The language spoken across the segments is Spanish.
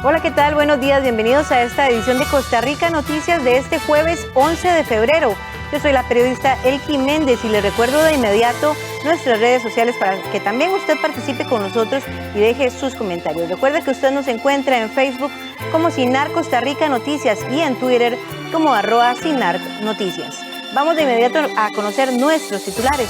Hola, ¿qué tal? Buenos días, bienvenidos a esta edición de Costa Rica Noticias de este jueves 11 de febrero. Yo soy la periodista Elki Méndez y le recuerdo de inmediato nuestras redes sociales para que también usted participe con nosotros y deje sus comentarios. Recuerde que usted nos encuentra en Facebook como Sinar Costa Rica Noticias y en Twitter como @Sinar Noticias. Vamos de inmediato a conocer nuestros titulares.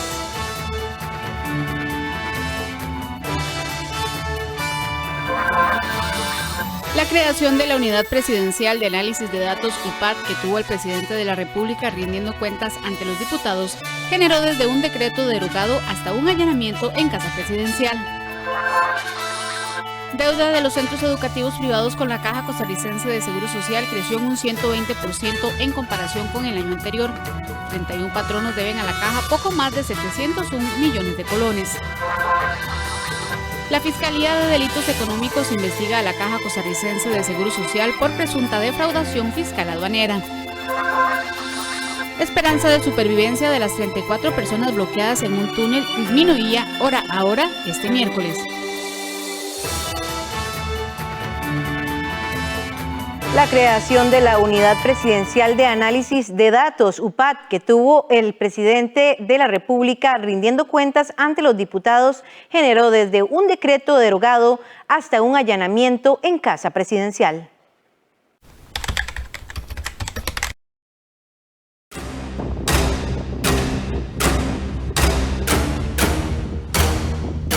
La creación de la Unidad Presidencial de Análisis de Datos UPAD que tuvo el presidente de la República rindiendo cuentas ante los diputados generó desde un decreto derogado hasta un allanamiento en Casa Presidencial. Deuda de los centros educativos privados con la Caja Costarricense de Seguro Social creció en un 120% en comparación con el año anterior. 31 patronos deben a la Caja poco más de 701 millones de colones. La Fiscalía de Delitos Económicos investiga a la Caja Costarricense de Seguro Social por presunta defraudación fiscal aduanera. Esperanza de supervivencia de las 34 personas bloqueadas en un túnel disminuía hora a hora este miércoles. La creación de la Unidad Presidencial de Análisis de Datos, UPAD, que tuvo el presidente de la República rindiendo cuentas ante los diputados, generó desde un decreto derogado hasta un allanamiento en Casa Presidencial.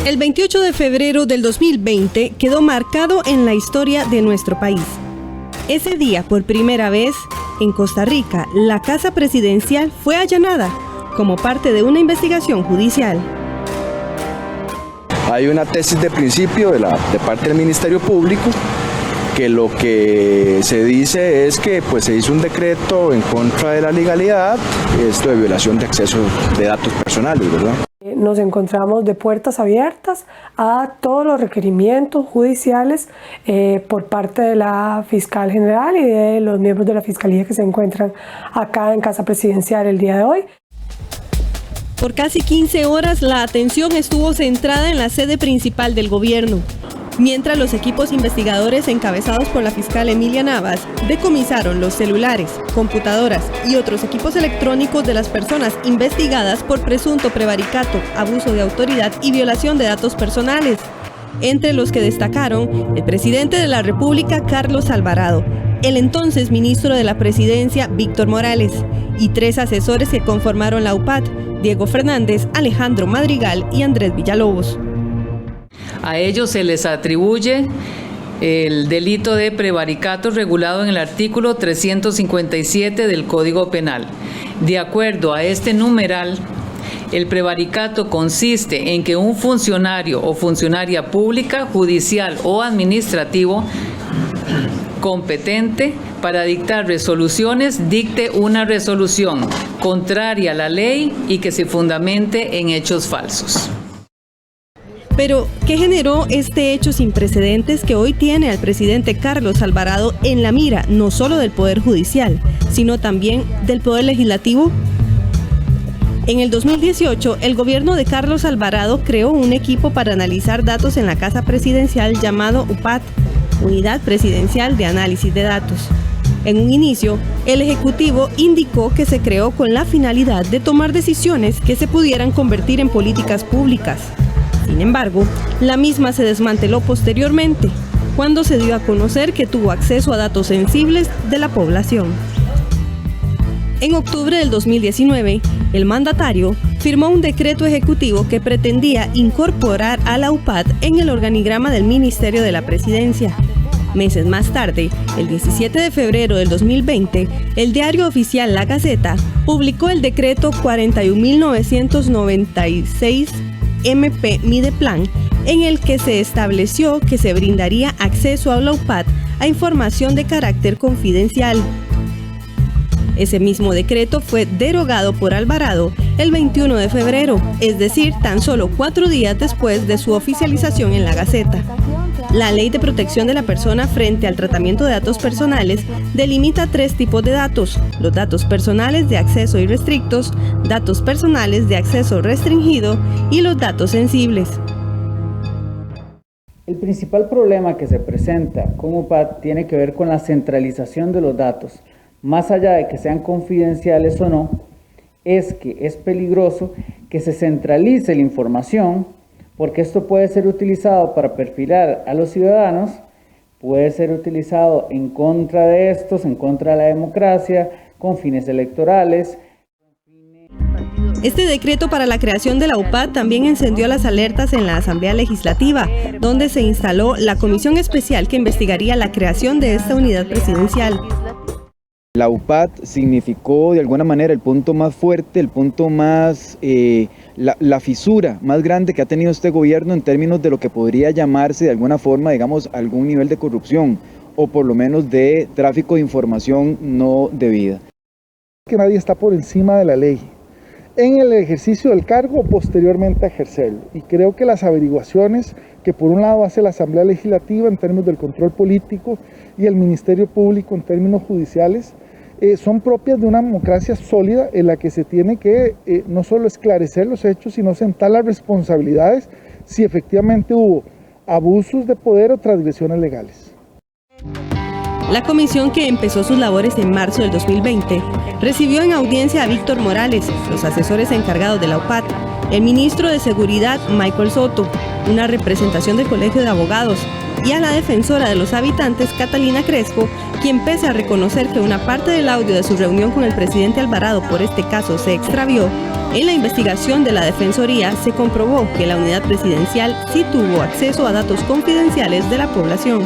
El 28 de febrero del 2020 quedó marcado en la historia de nuestro país. Ese día, por primera vez, en Costa Rica, la Casa Presidencial fue allanada como parte de una investigación judicial. Hay una tesis de principio de parte del Ministerio Público que lo que se dice es que se hizo un decreto en contra de la legalidad, esto de violación de acceso de datos personales, ¿verdad? Nos encontramos de puertas abiertas a todos los requerimientos judiciales por parte de la fiscal general y de los miembros de la fiscalía que se encuentran acá en Casa Presidencial el día de hoy. Por casi 15 horas la atención estuvo centrada en la sede principal del gobierno, mientras los equipos investigadores encabezados por la fiscal Emilia Navas decomisaron los celulares, computadoras y otros equipos electrónicos de las personas investigadas por presunto prevaricato, abuso de autoridad y violación de datos personales, entre los que destacaron el presidente de la República, Carlos Alvarado, el entonces ministro de la Presidencia, Víctor Morales, y 3 asesores que conformaron la UPAD, Diego Fernández, Alejandro Madrigal y Andrés Villalobos. A ellos se les atribuye el delito de prevaricato regulado en el artículo 357 del Código Penal. De acuerdo a este numeral, el prevaricato consiste en que un funcionario o funcionaria pública, judicial o administrativo competente para dictar resoluciones dicte una resolución contraria a la ley y que se fundamente en hechos falsos. Pero, ¿qué generó este hecho sin precedentes que hoy tiene al presidente Carlos Alvarado en la mira no solo del Poder Judicial, sino también del Poder Legislativo? En el 2018, el gobierno de Carlos Alvarado creó un equipo para analizar datos en la Casa Presidencial llamado UPAD, Unidad Presidencial de Análisis de Datos. En un inicio, el Ejecutivo indicó que se creó con la finalidad de tomar decisiones que se pudieran convertir en políticas públicas. Sin embargo, la misma se desmanteló posteriormente, cuando se dio a conocer que tuvo acceso a datos sensibles de la población. En octubre del 2019, el mandatario firmó un decreto ejecutivo que pretendía incorporar a la UPAD en el organigrama del Ministerio de la Presidencia. Meses más tarde, el 17 de febrero del 2020, el diario oficial La Gaceta publicó el decreto 41.996 MP Mideplan, en el que se estableció que se brindaría acceso a la UPAD a información de carácter confidencial. Ese mismo decreto fue derogado por Alvarado el 21 de febrero, es decir, tan solo 4 días después de su oficialización en La Gaceta. La Ley de Protección de la Persona frente al tratamiento de datos personales delimita 3 tipos de datos: los datos personales de acceso irrestrictos, datos personales de acceso restringido y los datos sensibles. El principal problema que se presenta con UPAD tiene que ver con la centralización de los datos. Más allá de que sean confidenciales o no, es que es peligroso que se centralice la información, porque esto puede ser utilizado para perfilar a los ciudadanos, puede ser utilizado en contra de estos, en contra de la democracia, con fines electorales. Este decreto para la creación de la UPAD también encendió las alertas en la Asamblea Legislativa, donde se instaló la comisión especial que investigaría la creación de esta unidad presidencial. La UPAD significó de alguna manera el punto más fuerte, el punto más, la fisura más grande que ha tenido este gobierno en términos de lo que podría llamarse de alguna forma, digamos, algún nivel de corrupción o por lo menos de tráfico de información no debida. Que nadie está por encima de la ley en el ejercicio del cargo o posteriormente a ejercerlo. Y creo que las averiguaciones que por un lado hace la Asamblea Legislativa en términos del control político y el Ministerio Público en términos judiciales son propias de una democracia sólida en la que se tiene que no solo esclarecer los hechos, sino sentar las responsabilidades si efectivamente hubo abusos de poder o transgresiones legales. La comisión, que empezó sus labores en marzo del 2020, recibió en audiencia a Víctor Morales, los asesores encargados de la UPAD, el ministro de Seguridad Michael Soto, una representación del Colegio de Abogados, y a la defensora de los habitantes Catalina Crespo, quien pese a reconocer que una parte del audio de su reunión con el presidente Alvarado por este caso se extravió, en la investigación de la Defensoría se comprobó que la unidad presidencial sí tuvo acceso a datos confidenciales de la población.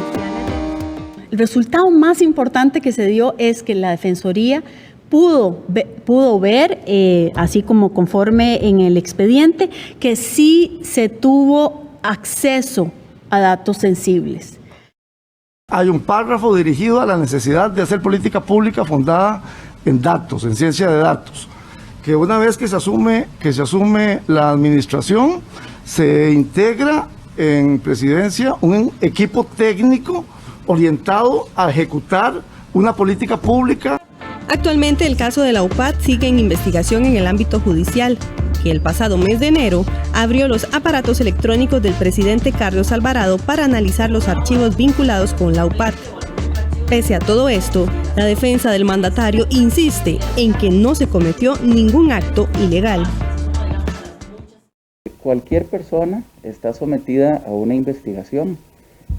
El resultado más importante que se dio es que la Defensoría pudo ver, así como conforme en el expediente, que sí se tuvo acceso a datos sensibles. Hay un párrafo dirigido a la necesidad de hacer política pública fundada en datos, en ciencia de datos, que una vez que se asume la administración, se integra en presidencia un equipo técnico orientado a ejecutar una política pública. Actualmente el caso de la UPAD sigue en investigación en el ámbito judicial, que el pasado mes de enero abrió los aparatos electrónicos del presidente Carlos Alvarado para analizar los archivos vinculados con la UPAD. Pese a todo esto, la defensa del mandatario insiste en que no se cometió ningún acto ilegal. Cualquier persona está sometida a una investigación.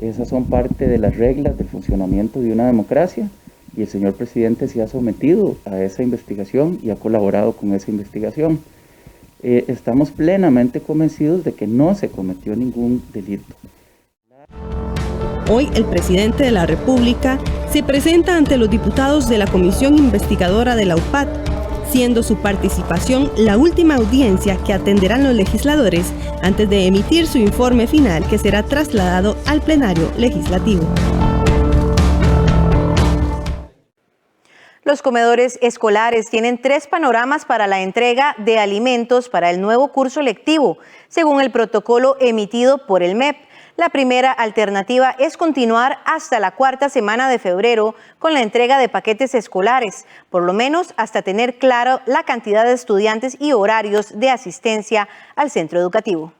Esas son parte de las reglas del funcionamiento de una democracia y el señor presidente se ha sometido a esa investigación y ha colaborado con esa investigación. Estamos plenamente convencidos de que no se cometió ningún delito. Hoy el presidente de la República se presenta ante los diputados de la Comisión Investigadora de la UPAD, siendo su participación la última audiencia que atenderán los legisladores antes de emitir su informe final, que será trasladado al plenario legislativo. Los comedores escolares tienen 3 panoramas para la entrega de alimentos para el nuevo curso lectivo, según el protocolo emitido por el MEP. La primera alternativa es continuar hasta la 4ª semana de febrero con la entrega de paquetes escolares, por lo menos hasta tener claro la cantidad de estudiantes y horarios de asistencia al centro educativo.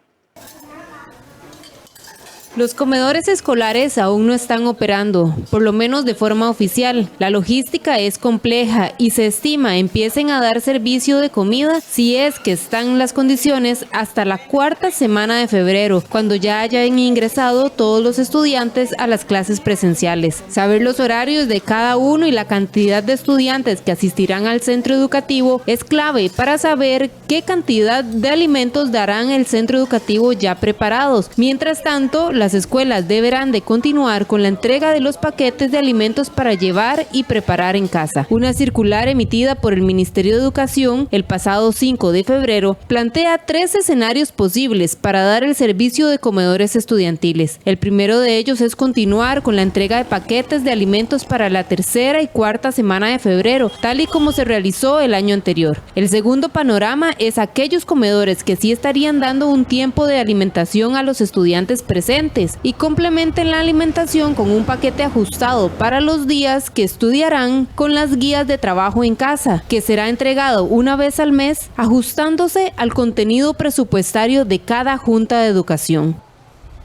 Los comedores escolares aún no están operando, por lo menos de forma oficial. La logística es compleja y se estima empiecen a dar servicio de comida, si es que están las condiciones, hasta la 4ª semana de febrero, cuando ya hayan ingresado todos los estudiantes a las clases presenciales. Saber los horarios de cada uno y la cantidad de estudiantes que asistirán al centro educativo es clave para saber qué cantidad de alimentos darán el centro educativo ya preparados. Mientras tanto, las escuelas deberán de continuar con la entrega de los paquetes de alimentos para llevar y preparar en casa. Una circular emitida por el Ministerio de Educación el pasado 5 de febrero plantea 3 escenarios posibles para dar el servicio de comedores estudiantiles. El primero de ellos es continuar con la entrega de paquetes de alimentos para la 3ª y 4ª semana de febrero, tal y como se realizó el año anterior. El segundo panorama es aquellos comedores que sí estarían dando un tiempo de alimentación a los estudiantes presentes y complementen la alimentación con un paquete ajustado para los días que estudiarán con las guías de trabajo en casa, que será entregado una vez al mes, ajustándose al contenido presupuestario de cada junta de educación.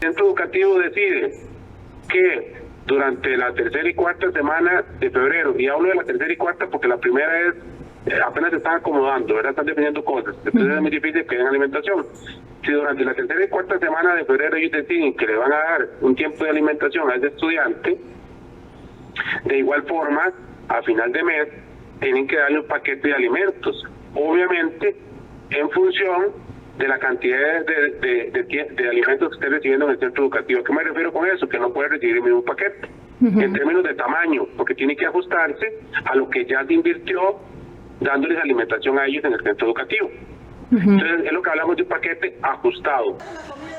El centro educativo decide que durante la tercera y cuarta semana de febrero, y hablo de la tercera y cuarta porque la primera es apenas se están acomodando, ¿verdad? Están definiendo cosas, entonces es muy difícil que den alimentación. Si durante la tercera y cuarta semana de febrero ellos deciden que le van a dar un tiempo de alimentación a ese estudiante, de igual forma, a final de mes, tienen que darle un paquete de alimentos, obviamente en función de la cantidad de alimentos que esté recibiendo en el centro educativo. ¿A qué me refiero con eso? Que no puede recibir el mismo paquete, en términos de tamaño, porque tiene que ajustarse a lo que ya se invirtió dándoles alimentación a ellos en el centro educativo. Entonces es lo que hablamos de un paquete ajustado.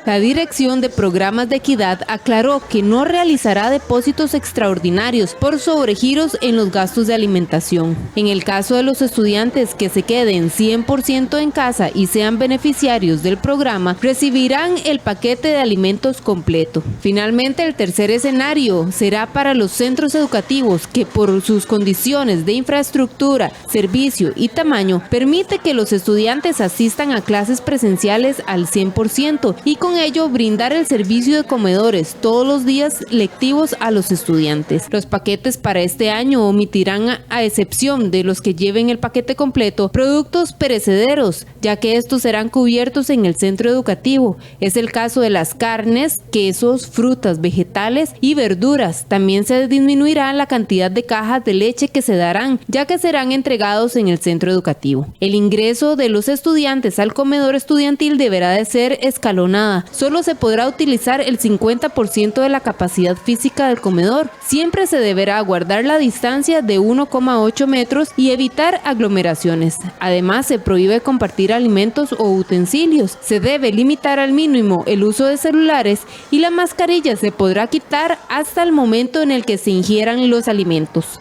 La Dirección de Programas de Equidad aclaró que no realizará depósitos extraordinarios por sobregiros en los gastos de alimentación. En el caso de los estudiantes que se queden 100% en casa y sean beneficiarios del programa, recibirán el paquete de alimentos completo. Finalmente, el tercer escenario será para los centros educativos que por sus condiciones de infraestructura, servicio y tamaño permite que los estudiantes asistan a clases presenciales al 100% y con ello brindar el servicio de comedores todos los días lectivos a los estudiantes. Los paquetes para este año omitirán, a excepción de los que lleven el paquete completo, productos perecederos, ya que estos serán cubiertos en el centro educativo. Es el caso de las carnes, quesos, frutas, vegetales y verduras. También se disminuirá la cantidad de cajas de leche que se darán, ya que serán entregados en el centro educativo. El ingreso de los estudiantes al comedor estudiantil deberá de ser escalonada. Solo se podrá utilizar el 50% de la capacidad física del comedor. Siempre se deberá guardar la distancia de 1,8 metros y evitar aglomeraciones. Además, se prohíbe compartir alimentos o utensilios. Se debe limitar al mínimo el uso de celulares y la mascarilla se podrá quitar hasta el momento en el que se ingieran los alimentos.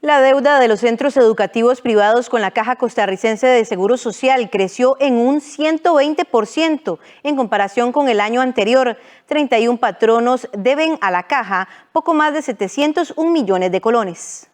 La deuda de los centros educativos privados con la Caja Costarricense de Seguro Social creció en un 120% en comparación con el año anterior. 31 patronos deben a la Caja poco más de 701 millones de colones.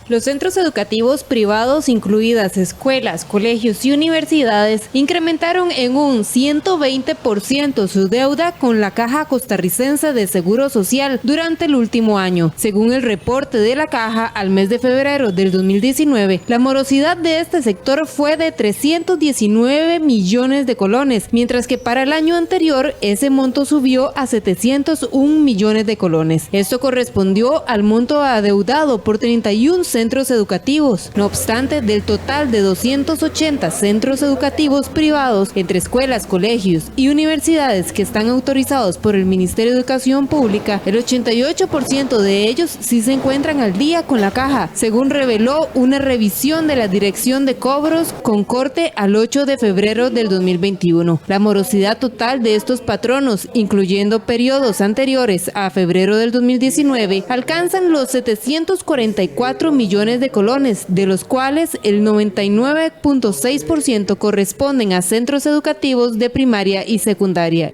Los centros educativos privados, incluidas escuelas, colegios y universidades, incrementaron en un 120% su deuda con la Caja Costarricense de Seguro Social durante el último año. Según el reporte de la Caja, al mes de febrero del 2019, la morosidad de este sector fue de 319 millones de colones, mientras que para el año anterior ese monto subió a 701 millones de colones. Esto correspondió al monto adeudado por 31 centros educativos. No obstante, del total de 280 centros educativos privados, entre escuelas, colegios y universidades que están autorizados por el Ministerio de Educación Pública, el 88% de ellos sí se encuentran al día con la Caja, según reveló una revisión de la Dirección de Cobros con corte al 8 de febrero del 2021. La morosidad total de estos patronos, incluyendo periodos anteriores a febrero del 2019, alcanzan los 744 millones de colones, de los cuales el 99.6% corresponden a centros educativos de primaria y secundaria.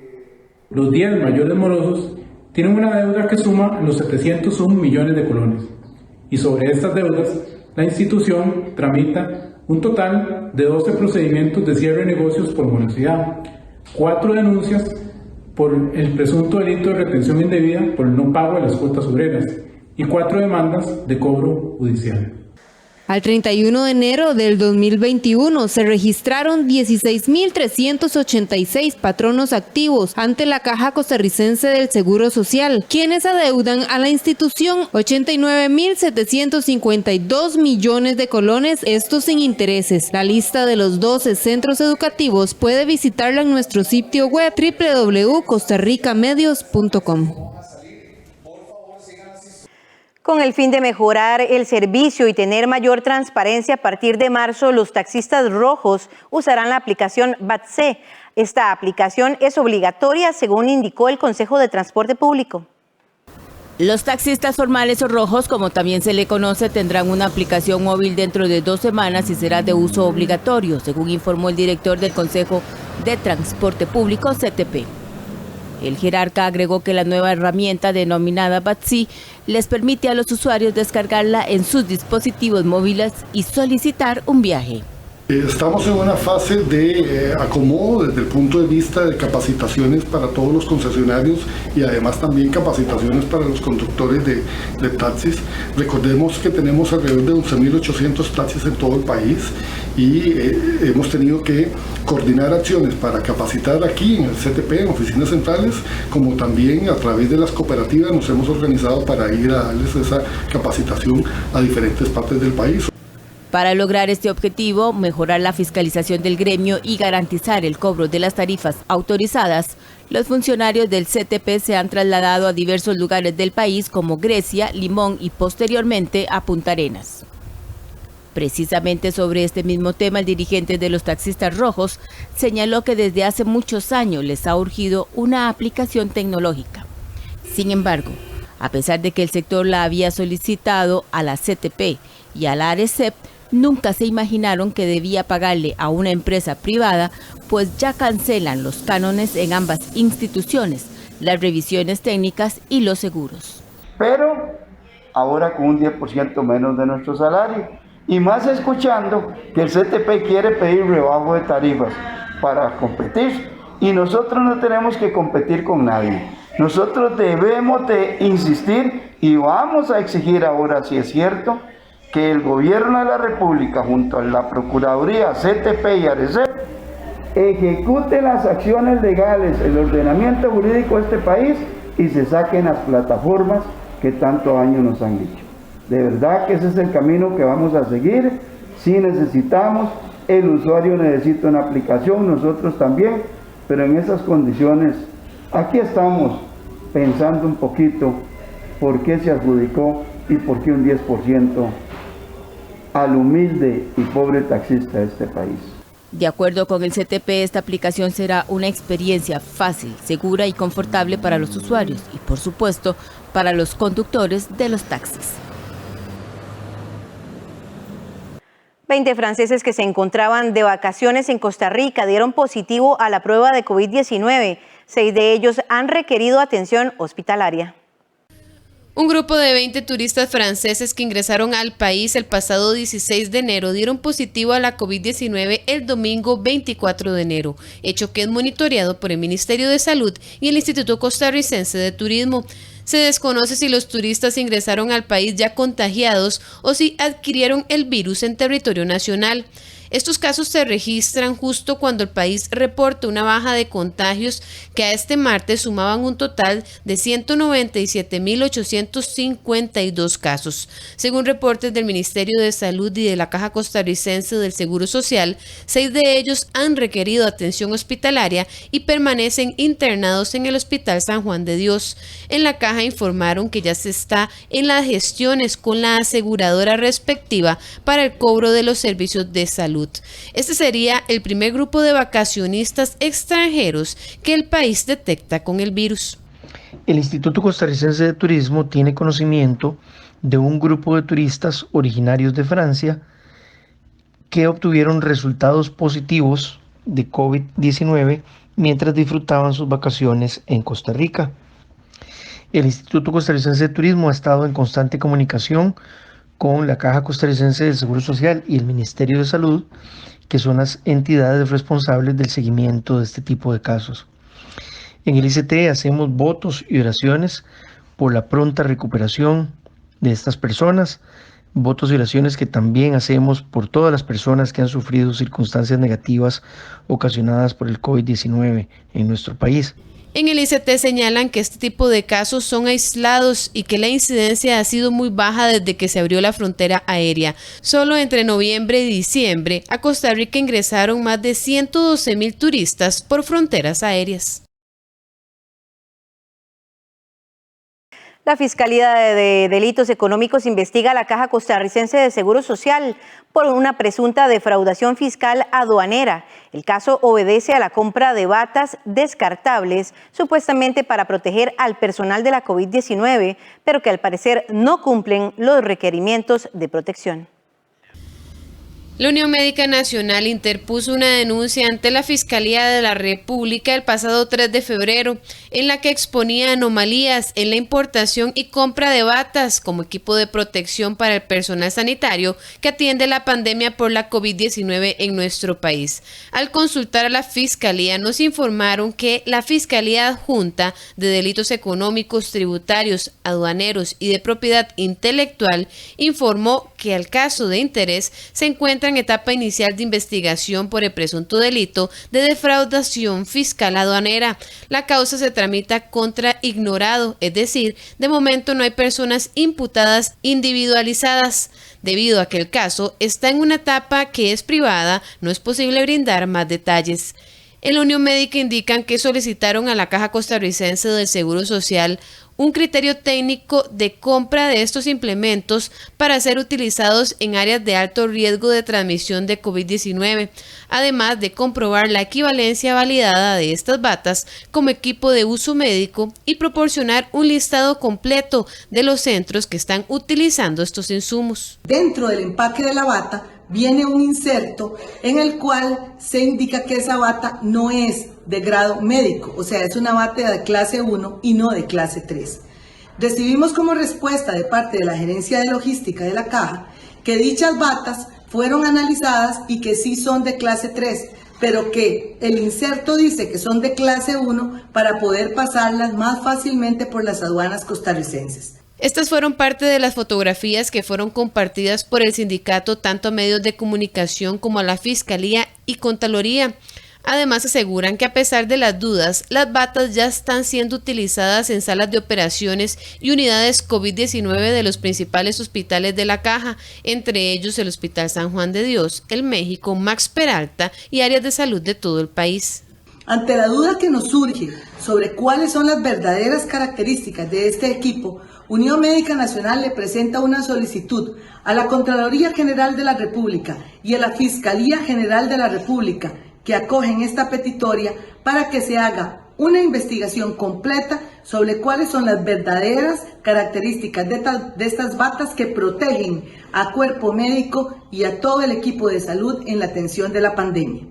Los 10 mayores morosos tienen una deuda que suma los 701 millones de colones, y sobre estas deudas la institución tramita un total de 12 procedimientos de cierre de negocios por morosidad, 4 denuncias por el presunto delito de retención indebida por el no pago de las cuotas obreras y 4 demandas de cobro judicial. Al 31 de enero del 2021 se registraron 16.386 patronos activos ante la Caja Costarricense del Seguro Social, quienes adeudan a la institución 89.752 millones de colones, estos sin intereses. La lista de los 12 centros educativos puede visitarla en nuestro sitio web www.costarricamedios.com. Con el fin de mejorar el servicio y tener mayor transparencia, a partir de marzo los taxistas rojos usarán la aplicación BATC. Esta aplicación es obligatoria, según indicó el Consejo de Transporte Público. Los taxistas formales o rojos, como también se le conoce, tendrán una aplicación móvil dentro de 2 semanas y será de uso obligatorio, según informó el director del Consejo de Transporte Público, CTP. El jerarca agregó que la nueva herramienta denominada BATC les permite a los usuarios descargarla en sus dispositivos móviles y solicitar un viaje. Estamos en una fase de acomodo desde el punto de vista de capacitaciones para todos los concesionarios y además también capacitaciones para los conductores de taxis. Recordemos que tenemos alrededor de 11.800 taxis en todo el país y hemos tenido que coordinar acciones para capacitar aquí en el CTP, en oficinas centrales, como también a través de las cooperativas nos hemos organizado para ir a darles esa capacitación a diferentes partes del país. Para lograr este objetivo, mejorar la fiscalización del gremio y garantizar el cobro de las tarifas autorizadas, los funcionarios del CTP se han trasladado a diversos lugares del país como Grecia, Limón y posteriormente a Punta Arenas. Precisamente sobre este mismo tema, el dirigente de los taxistas rojos señaló que desde hace muchos años les ha urgido una aplicación tecnológica. Sin embargo, a pesar de que el sector la había solicitado a la CTP y a la ARECEP, nunca se imaginaron que debía pagarle a una empresa privada, pues ya cancelan los cánones en ambas instituciones, las revisiones técnicas y los seguros. Pero ahora con un 10% menos de nuestro salario, y más escuchando que el CTP quiere pedir rebajo de tarifas para competir, y nosotros no tenemos que competir con nadie. Nosotros debemos de insistir y vamos a exigir ahora, si es cierto, que el gobierno de la República junto a la Procuraduría, CTP y ARECEP ejecute las acciones legales, el ordenamiento jurídico de este país y se saquen las plataformas que tanto daño nos han hecho. De verdad que ese es el camino que vamos a seguir. Si necesitamos, el usuario necesita una aplicación, nosotros también, pero en esas condiciones, aquí estamos pensando un poquito por qué se adjudicó y por qué un 10% al humilde y pobre taxista de este país. De acuerdo con el CTP, esta aplicación será una experiencia fácil, segura y confortable para los usuarios y, por supuesto, para los conductores de los taxis. 20 franceses que se encontraban de vacaciones en Costa Rica dieron positivo a la prueba de COVID-19. 6 de ellos han requerido atención hospitalaria. Un grupo de 20 turistas franceses que ingresaron al país el pasado 16 de enero dieron positivo a la COVID-19 el domingo 24 de enero, hecho que es monitoreado por el Ministerio de Salud y el Instituto Costarricense de Turismo. Se desconoce si los turistas ingresaron al país ya contagiados o si adquirieron el virus en territorio nacional. Estos casos se registran justo cuando el país reporta una baja de contagios que a este martes sumaban un total de 197.852 casos. Según reportes del Ministerio de Salud y de la Caja Costarricense del Seguro Social, 6 de ellos han requerido atención hospitalaria y permanecen internados en el Hospital San Juan de Dios. En la Caja informaron que ya se está en las gestiones con la aseguradora respectiva para el cobro de los servicios de salud. Este sería el primer grupo de vacacionistas extranjeros que el país detecta con el virus. El Instituto Costarricense de Turismo tiene conocimiento de un grupo de turistas originarios de Francia que obtuvieron resultados positivos de COVID-19 mientras disfrutaban sus vacaciones en Costa Rica. El Instituto Costarricense de Turismo ha estado en constante comunicación con la Caja Costarricense del Seguro Social y el Ministerio de Salud, que son las entidades responsables del seguimiento de este tipo de casos. En el ICT hacemos votos y oraciones por la pronta recuperación de estas personas, votos y oraciones que también hacemos por todas las personas que han sufrido circunstancias negativas ocasionadas por el COVID-19 en nuestro país. En el ICT señalan que este tipo de casos son aislados y que la incidencia ha sido muy baja desde que se abrió la frontera aérea. Solo entre noviembre y diciembre a Costa Rica ingresaron más de 112.000 turistas por fronteras aéreas. La Fiscalía de Delitos Económicos investiga a la Caja Costarricense de Seguro Social por una presunta defraudación fiscal aduanera. El caso obedece a la compra de batas descartables, supuestamente para proteger al personal de la COVID-19, pero que al parecer no cumplen los requerimientos de protección. La Unión Médica Nacional interpuso una denuncia ante la Fiscalía de la República el pasado 3 de febrero, en la que exponía anomalías en la importación y compra de batas como equipo de protección para el personal sanitario que atiende la pandemia por la COVID-19 en nuestro país. Al consultar a la Fiscalía, nos informaron que la Fiscalía Adjunta de Delitos Económicos, Tributarios, Aduaneros y de Propiedad Intelectual informó que el caso de interés se encuentra en etapa inicial de investigación por el presunto delito de defraudación fiscal aduanera. La causa se tramita contra ignorado, es decir, de momento no hay personas imputadas individualizadas. Debido a que el caso está en una etapa que es privada, no es posible brindar más detalles. En la Unión Médica indican que solicitaron a la Caja Costarricense del Seguro Social un criterio técnico de compra de estos implementos para ser utilizados en áreas de alto riesgo de transmisión de COVID-19, además de comprobar la equivalencia validada de estas batas como equipo de uso médico y proporcionar un listado completo de los centros que están utilizando estos insumos. Dentro del empaque de la bata viene un inserto en el cual se indica que esa bata no es de grado médico, o sea, es una bata de clase 1 y no de clase 3. Recibimos como respuesta de parte de la Gerencia de Logística de la Caja que dichas batas fueron analizadas y que sí son de clase 3, pero que el inserto dice que son de clase 1 para poder pasarlas más fácilmente por las aduanas costarricenses. Estas fueron parte de las fotografías que fueron compartidas por el sindicato tanto a medios de comunicación como a la Fiscalía y Contraloría. Además aseguran que a pesar de las dudas, las batas ya están siendo utilizadas en salas de operaciones y unidades COVID-19 de los principales hospitales de la Caja, entre ellos el Hospital San Juan de Dios, el México, Max Peralta y áreas de salud de todo el país. Ante la duda que nos surge sobre cuáles son las verdaderas características de este equipo, Unión Médica Nacional le presenta una solicitud a la Contraloría General de la República y a la Fiscalía General de la República que acogen esta petitoria para que se haga una investigación completa sobre cuáles son las verdaderas características de estas batas que protegen a cuerpo médico y a todo el equipo de salud en la atención de la pandemia.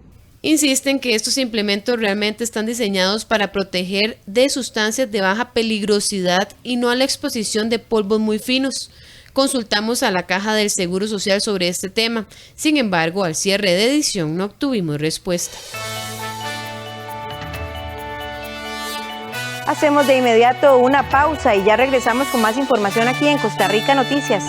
Insisten que estos implementos realmente están diseñados para proteger de sustancias de baja peligrosidad y no a la exposición de polvos muy finos. Consultamos a la Caja del Seguro Social sobre este tema. Sin embargo, al cierre de edición no obtuvimos respuesta. Hacemos de inmediato una pausa y ya regresamos con más información aquí en Costa Rica Noticias.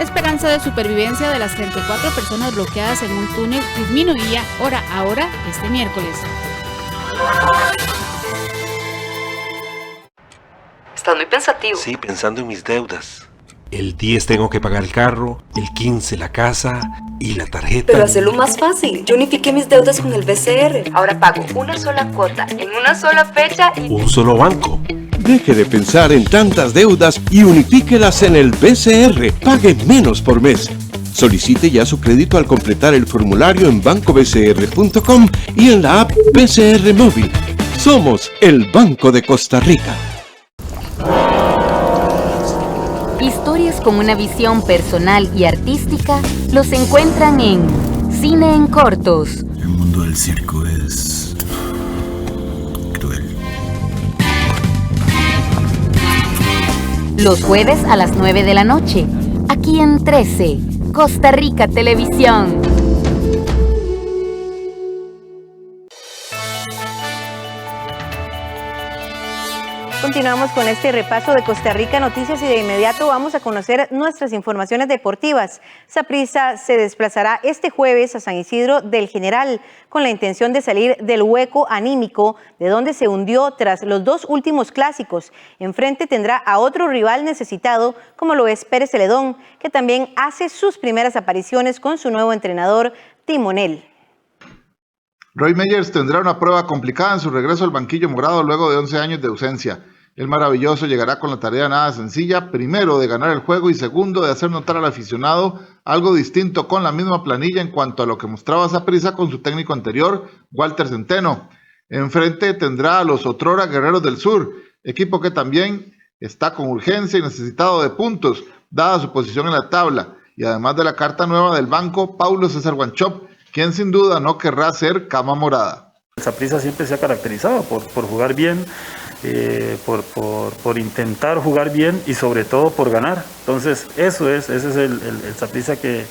Esperanza de supervivencia de las 34 personas bloqueadas en un túnel disminuía hora a hora este miércoles. Estás muy pensativo. Sí, pensando en mis deudas. El 10 tengo que pagar el carro, el 15 la casa y la tarjeta. Pero hacerlo más fácil. Yo unifiqué mis deudas con el BCR. Ahora pago una sola cuota en una sola fecha y... Un solo banco. Deje de pensar en tantas deudas y unifíquelas en el BCR. Pague menos por mes. Solicite ya su crédito al completar el formulario en bancobcr.com y en la app BCR Móvil. Somos el Banco de Costa Rica. Historias con una visión personal y artística los encuentran en Cine en Cortos. El mundo del circo es cruel. Los jueves a las 9 de la noche, aquí en 13, Costa Rica Televisión. Continuamos con este repaso de Costa Rica Noticias y de inmediato vamos a conocer nuestras informaciones deportivas. Saprissa se desplazará este jueves a San Isidro del General con la intención de salir del hueco anímico de donde se hundió tras los dos últimos clásicos. Enfrente tendrá a otro rival necesitado como lo es Pérez Celedón, que también hace sus primeras apariciones con su nuevo entrenador Timonel. Roy Meyers tendrá una prueba complicada en su regreso al banquillo morado luego de 11 años de ausencia. El maravilloso llegará con la tarea nada sencilla, primero de ganar el juego y segundo de hacer notar al aficionado algo distinto con la misma planilla en cuanto a lo que mostraba Saprissa con su técnico anterior, Walter Centeno. Enfrente tendrá a los otrora Guerreros del Sur, equipo que también está con urgencia y necesitado de puntos, dada su posición en la tabla, y además de la carta nueva del banco, Paulo César Wanchope, quien sin duda no querrá ser cama morada. El Saprissa siempre se ha caracterizado por jugar bien, por intentar jugar bien y sobre todo por ganar. Entonces ese es el Saprissa que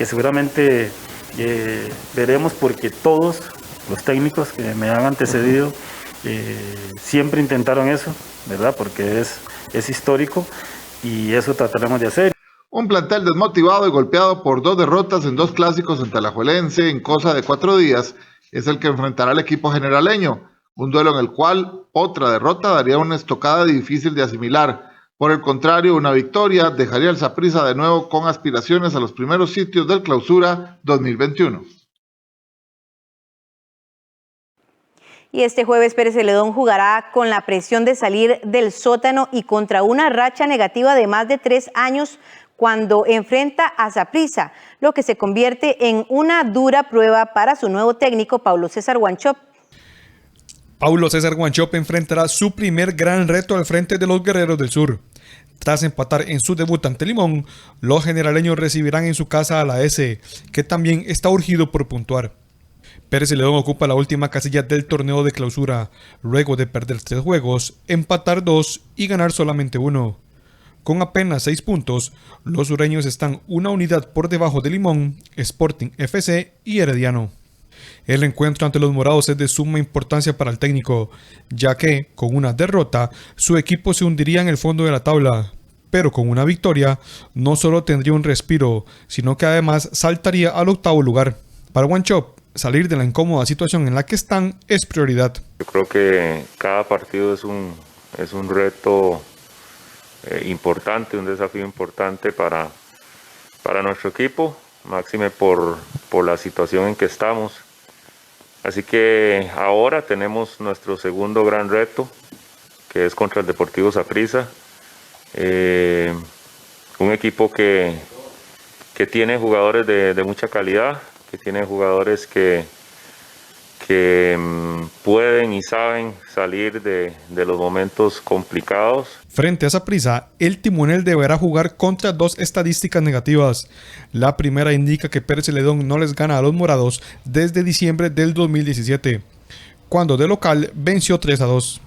seguramente veremos, porque todos los técnicos que me han antecedido siempre intentaron eso, ¿verdad? Porque es histórico y eso trataremos de hacer. Un plantel desmotivado y golpeado por 2 derrotas en 2 clásicos ante Alajuelense en cosa de 4 días es el que enfrentará al equipo generaleño, un duelo en el cual otra derrota daría una estocada difícil de asimilar. Por el contrario, una victoria dejaría al Saprissa de nuevo con aspiraciones a los primeros sitios del Clausura 2021. Y este jueves Pérez Celedón jugará con la presión de salir del sótano y contra una racha negativa de más de 3 años cuando enfrenta a Saprissa, lo que se convierte en una dura prueba para su nuevo técnico, Paulo César Wanchope. Paulo César Wanchope enfrentará su primer gran reto al frente de los Guerreros del Sur. Tras empatar en su debut ante Limón, los generaleños recibirán en su casa a la S, que también está urgido por puntuar. Pérez Celedón ocupa la última casilla del torneo de clausura, luego de perder 3 juegos, empatar 2 y ganar solamente 1. Con apenas 6 puntos, los sureños están una unidad por debajo de Limón, Sporting FC y Herediano. El encuentro ante los morados es de suma importancia para el técnico, ya que, con una derrota, su equipo se hundiría en el fondo de la tabla, pero con una victoria, no solo tendría un respiro, sino que además saltaría al 8º lugar. Para Wanchope, salir de la incómoda situación en la que están es prioridad. Yo creo que cada partido es un reto importante, un desafío importante para nuestro equipo, máxime por la situación en que estamos. Así que ahora tenemos nuestro segundo gran reto, que es contra el Deportivo Saprissa, un equipo que tiene jugadores de mucha calidad, que tiene jugadores que pueden y saben salir de los momentos complicados. Frente a Saprissa, el timonel deberá jugar contra 2 estadísticas negativas. La primera indica que Pérez Celedón no les gana a los morados desde diciembre del 2017, cuando de local venció 3-2.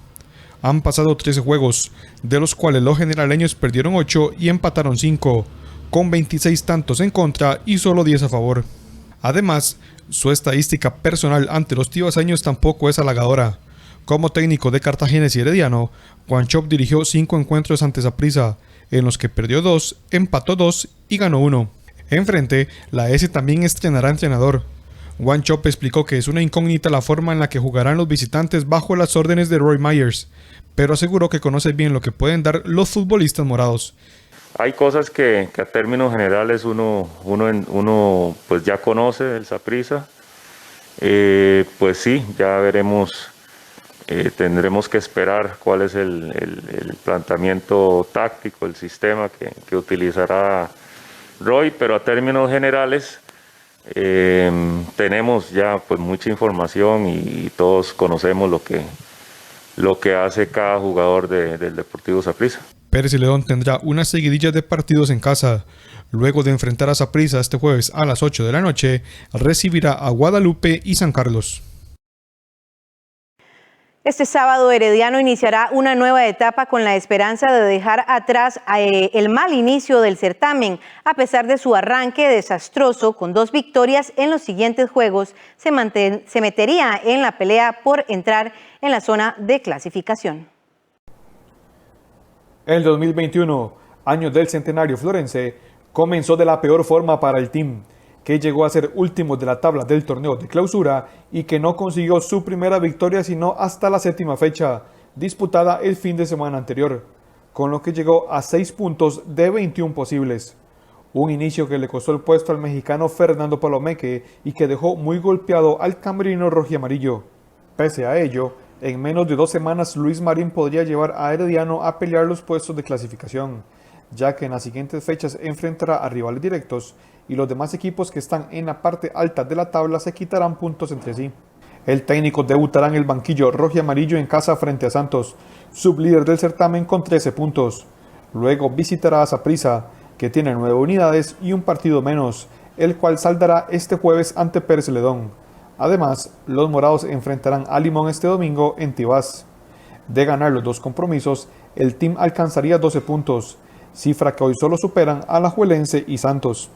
Han pasado 13 juegos, de los cuales los generaleños perdieron 8 y empataron 5, con 26 tantos en contra y solo 10 a favor. Además, su estadística personal ante los tibaseños tampoco es halagadora. Como técnico de Cartaginés y Herediano, Wanchope dirigió 5 encuentros ante Saprissa, en los que perdió 2, empató 2 y ganó 1. Enfrente, la S también estrenará entrenador. Wanchope explicó que es una incógnita la forma en la que jugarán los visitantes bajo las órdenes de Roy Myers, pero aseguró que conoce bien lo que pueden dar los futbolistas morados. Hay cosas que a términos generales uno pues ya conoce del Saprissa. Pues sí, ya veremos, tendremos que esperar cuál es el planteamiento táctico, el sistema que utilizará Roy, pero a términos generales tenemos ya pues mucha información y todos conocemos lo que hace cada jugador del Deportivo Saprissa. Pérez Celedón tendrá una seguidilla de partidos en casa. Luego de enfrentar a Saprissa este jueves a las 8 de la noche, recibirá a Guadalupe y San Carlos. Este sábado Herediano iniciará una nueva etapa con la esperanza de dejar atrás el mal inicio del certamen. A pesar de su arranque desastroso, con 2 victorias en los siguientes juegos, se metería en la pelea por entrar en la zona de clasificación. El 2021, año del centenario florense, comenzó de la peor forma para el team, que llegó a ser último de la tabla del torneo de clausura y que no consiguió su primera victoria sino hasta la 7ª fecha, disputada el fin de semana anterior, con lo que llegó a 6 puntos de 21 posibles. Un inicio que le costó el puesto al mexicano Fernando Palomeque y que dejó muy golpeado al camerino rojiamarillo. Pese a ello, en menos de 2 semanas Luis Marín podría llevar a Herediano a pelear los puestos de clasificación, ya que en las siguientes fechas enfrentará a rivales directos y los demás equipos que están en la parte alta de la tabla se quitarán puntos entre sí. El técnico debutará en el banquillo rojo y amarillo en casa frente a Santos, sublíder del certamen con 13 puntos. Luego visitará a Saprissa, que tiene 9 unidades y un partido menos, el cual saldará este jueves ante Pérez Celedón. Además, los morados enfrentarán a Limón este domingo en Tibás. De ganar los 2 compromisos, el team alcanzaría 12 puntos, cifra que hoy solo superan a Alajuelense y Santos.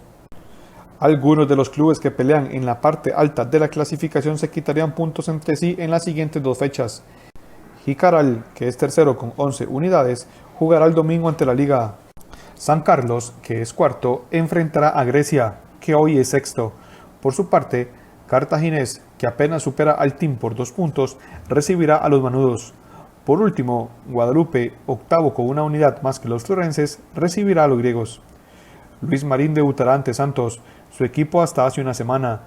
Algunos de los clubes que pelean en la parte alta de la clasificación se quitarían puntos entre sí en las siguientes 2 fechas. Jicaral, que es tercero con 11 unidades, jugará el domingo ante la Liga. San Carlos, que es cuarto, enfrentará a Grecia, que hoy es sexto. Por su parte, Cartaginés, que apenas supera al team por 2 puntos, recibirá a los Manudos. Por último, Guadalupe, octavo con 1 unidad más que los florenses, recibirá a los griegos. Luis Marín debutará ante Santos, su equipo hasta hace una semana,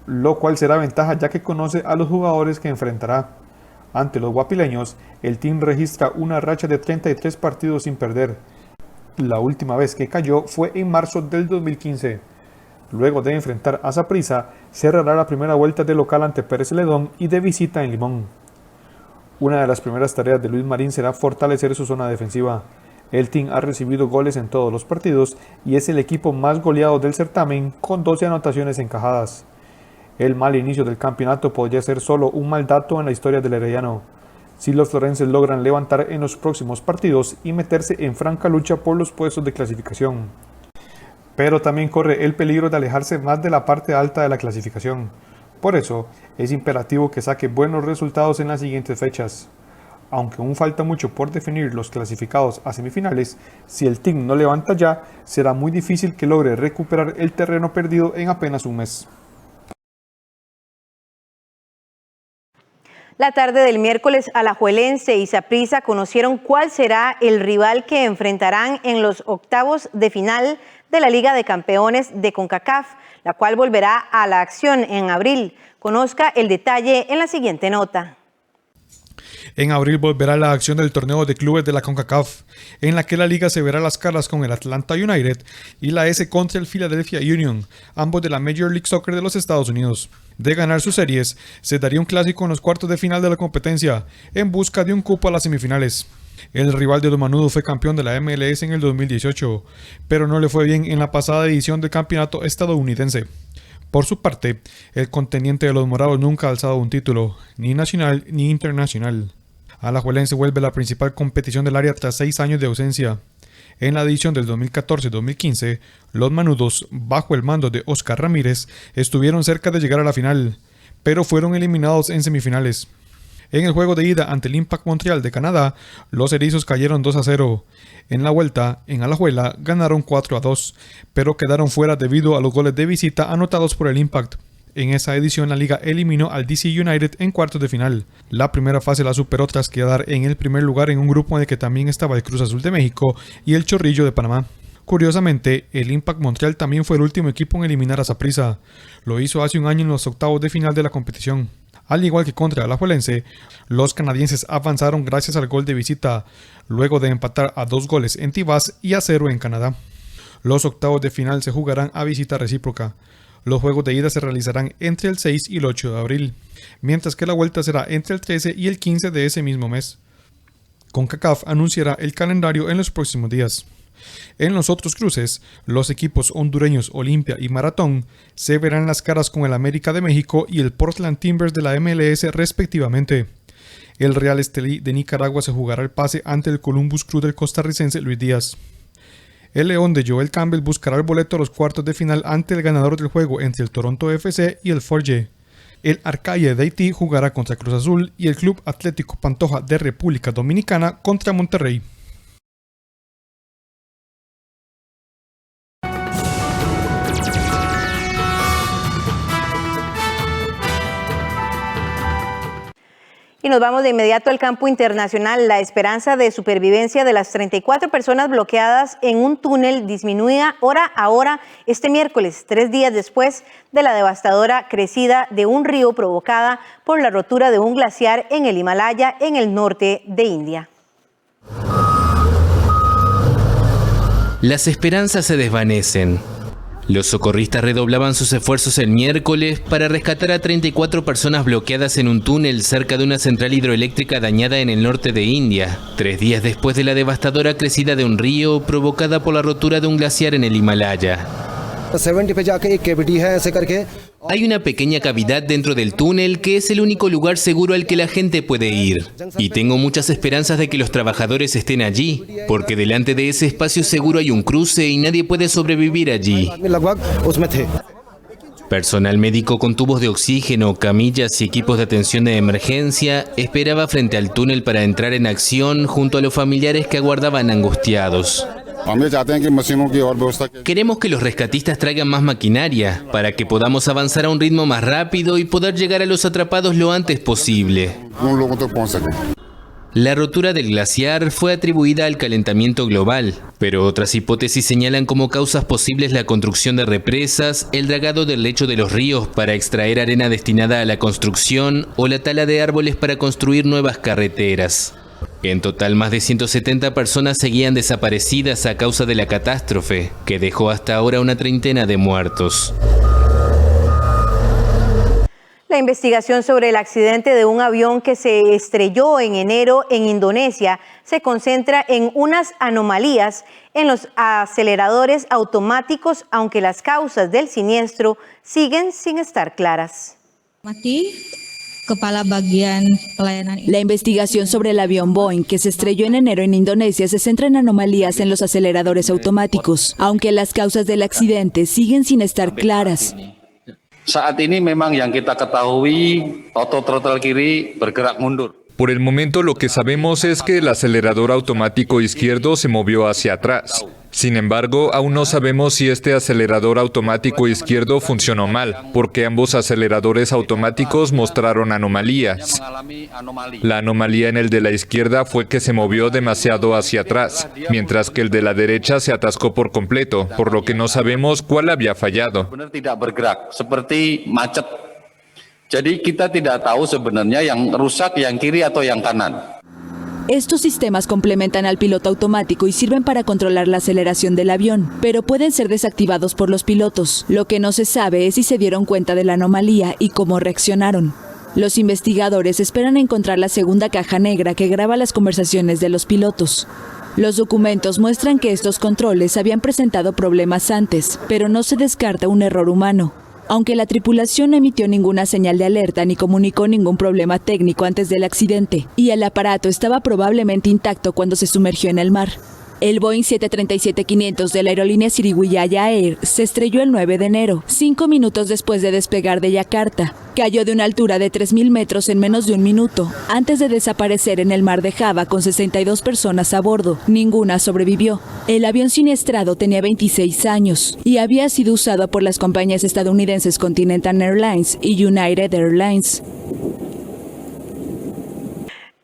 lo cual será ventaja ya que conoce a los jugadores que enfrentará. Ante los guapileños, el team registra una racha de 33 partidos sin perder. La última vez que cayó fue en marzo del 2015. Luego de enfrentar a Saprissa, cerrará la primera vuelta de local ante Pérez Celedón y de visita en Limón. Una de las primeras tareas de Luis Marín será fortalecer su zona defensiva. El team ha recibido goles en todos los partidos y es el equipo más goleado del certamen con 12 anotaciones encajadas. El mal inicio del campeonato podría ser solo un mal dato en la historia del herediano, si los florenses logran levantar en los próximos partidos y meterse en franca lucha por los puestos de clasificación. Pero también corre el peligro de alejarse más de la parte alta de la clasificación. Por eso, es imperativo que saque buenos resultados en las siguientes fechas. Aunque aún falta mucho por definir los clasificados a semifinales, si el team no levanta ya, será muy difícil que logre recuperar el terreno perdido en apenas un mes. La tarde del miércoles, Alajuelense y Saprissa conocieron cuál será el rival que enfrentarán en los octavos de final de la Liga de Campeones de CONCACAF, la cual volverá a la acción en abril. Conozca el detalle en la siguiente nota. En abril volverá la acción del torneo de clubes de la CONCACAF, en la que la liga se verá las caras con el Atlanta United y la S contra el Philadelphia Union, ambos de la Major League Soccer de los Estados Unidos. De ganar sus series, se daría un clásico en los cuartos de final de la competencia, en busca de un cupo a las semifinales. El rival de los Manudos fue campeón de la MLS en el 2018, pero no le fue bien en la pasada edición del campeonato estadounidense. Por su parte, el contendiente de los morados nunca ha alzado un título, ni nacional ni internacional. Alajuelense vuelve a la principal competición del área tras 6 años de ausencia. En la edición del 2014-2015, los Manudos, bajo el mando de Oscar Ramírez, estuvieron cerca de llegar a la final, pero fueron eliminados en semifinales. En el juego de ida ante el Impact Montreal de Canadá, los erizos cayeron 2-0. En la vuelta, en Alajuela, ganaron 4-2, pero quedaron fuera debido a los goles de visita anotados por el Impact. En esa edición, la liga eliminó al DC United en cuartos de final. La primera fase la superó tras quedar en el primer lugar en un grupo en el que también estaba el Cruz Azul de México y el Chorrillo de Panamá. Curiosamente, el Impact Montreal también fue el último equipo en eliminar a Saprissa. Lo hizo hace un año en los octavos de final de la competición. Al igual que contra Alajuelense, los canadienses avanzaron gracias al gol de visita, luego de empatar a 2 goles en Tibás y a 0 en Canadá. Los octavos de final se jugarán a visita recíproca. Los juegos de ida se realizarán entre el 6 y el 8 de abril, mientras que la vuelta será entre el 13 y el 15 de ese mismo mes. CONCACAF anunciará el calendario en los próximos días. En los otros cruces, los equipos hondureños Olimpia y Maratón se verán las caras con el América de México y el Portland Timbers de la MLS respectivamente. El Real Estelí de Nicaragua se jugará el pase ante el Columbus Crew del costarricense Luis Díaz. El León de Joel Campbell buscará el boleto a los cuartos de final ante el ganador del juego entre el Toronto FC y el Forge. El Arcaye de Haití jugará contra Cruz Azul y el Club Atlético Pantoja de República Dominicana contra Monterrey. Y nos vamos de inmediato al campo internacional. La esperanza de supervivencia de las 34 personas bloqueadas en un túnel disminuía hora a hora este miércoles, 3 días después de la devastadora crecida de un río provocada por la rotura de un glaciar en el Himalaya, en el norte de India. Las esperanzas se desvanecen. Los socorristas redoblaban sus esfuerzos el miércoles para rescatar a 34 personas bloqueadas en un túnel cerca de una central hidroeléctrica dañada en el norte de India, 3 días después de la devastadora crecida de un río provocada por la rotura de un glaciar en el Himalaya. Hay una pequeña cavidad dentro del túnel que es el único lugar seguro al que la gente puede ir. Y tengo muchas esperanzas de que los trabajadores estén allí, porque delante de ese espacio seguro hay un cruce y nadie puede sobrevivir allí. Personal médico con tubos de oxígeno, camillas y equipos de atención de emergencia esperaba frente al túnel para entrar en acción junto a los familiares que aguardaban angustiados. Queremos que los rescatistas traigan más maquinaria para que podamos avanzar a un ritmo más rápido y poder llegar a los atrapados lo antes posible. La rotura del glaciar fue atribuida al calentamiento global, pero otras hipótesis señalan como causas posibles la construcción de represas, el dragado del lecho de los ríos para extraer arena destinada a la construcción o la tala de árboles para construir nuevas carreteras. En total, más de 170 personas seguían desaparecidas a causa de la catástrofe, que dejó hasta ahora una treintena de muertos. La investigación sobre el accidente de un avión que se estrelló en enero en Indonesia se concentra en unas anomalías en los aceleradores automáticos, aunque las causas del siniestro siguen sin estar claras. La investigación sobre el avión Boeing que se estrelló en enero en Indonesia se centra en anomalías en los aceleradores automáticos, aunque las causas del accidente siguen sin estar claras. Saat ini memang yang kita ketahui auto throttle kiri bergerak mundur. Por el momento lo que sabemos es que el acelerador automático izquierdo se movió hacia atrás. Sin embargo, aún no sabemos si este acelerador automático izquierdo funcionó mal, porque ambos aceleradores automáticos mostraron anomalías. La anomalía en el de la izquierda fue que se movió demasiado hacia atrás, mientras que el de la derecha se atascó por completo, por lo que no sabemos cuál había fallado. Tidak bergerak, seperti macet. Jadi kita tidak tahu sebenarnya yang rusak yang kiri atau yang kanan. Estos sistemas complementan al piloto automático y sirven para controlar la aceleración del avión, pero pueden ser desactivados por los pilotos. Lo que no se sabe es si se dieron cuenta de la anomalía y cómo reaccionaron. Los investigadores esperan encontrar la segunda caja negra que graba las conversaciones de los pilotos. Los documentos muestran que estos controles habían presentado problemas antes, pero no se descarta un error humano. Aunque la tripulación no emitió ninguna señal de alerta ni comunicó ningún problema técnico antes del accidente, y el aparato estaba probablemente intacto cuando se sumergió en el mar. El Boeing 737-500 de la aerolínea Sriwijaya Air se estrelló el 9 de enero, 5 minutos después de despegar de Yakarta. Cayó de una altura de 3.000 metros en menos de un minuto, antes de desaparecer en el mar de Java con 62 personas a bordo. Ninguna sobrevivió. El avión siniestrado tenía 26 años y había sido usado por las compañías estadounidenses Continental Airlines y United Airlines.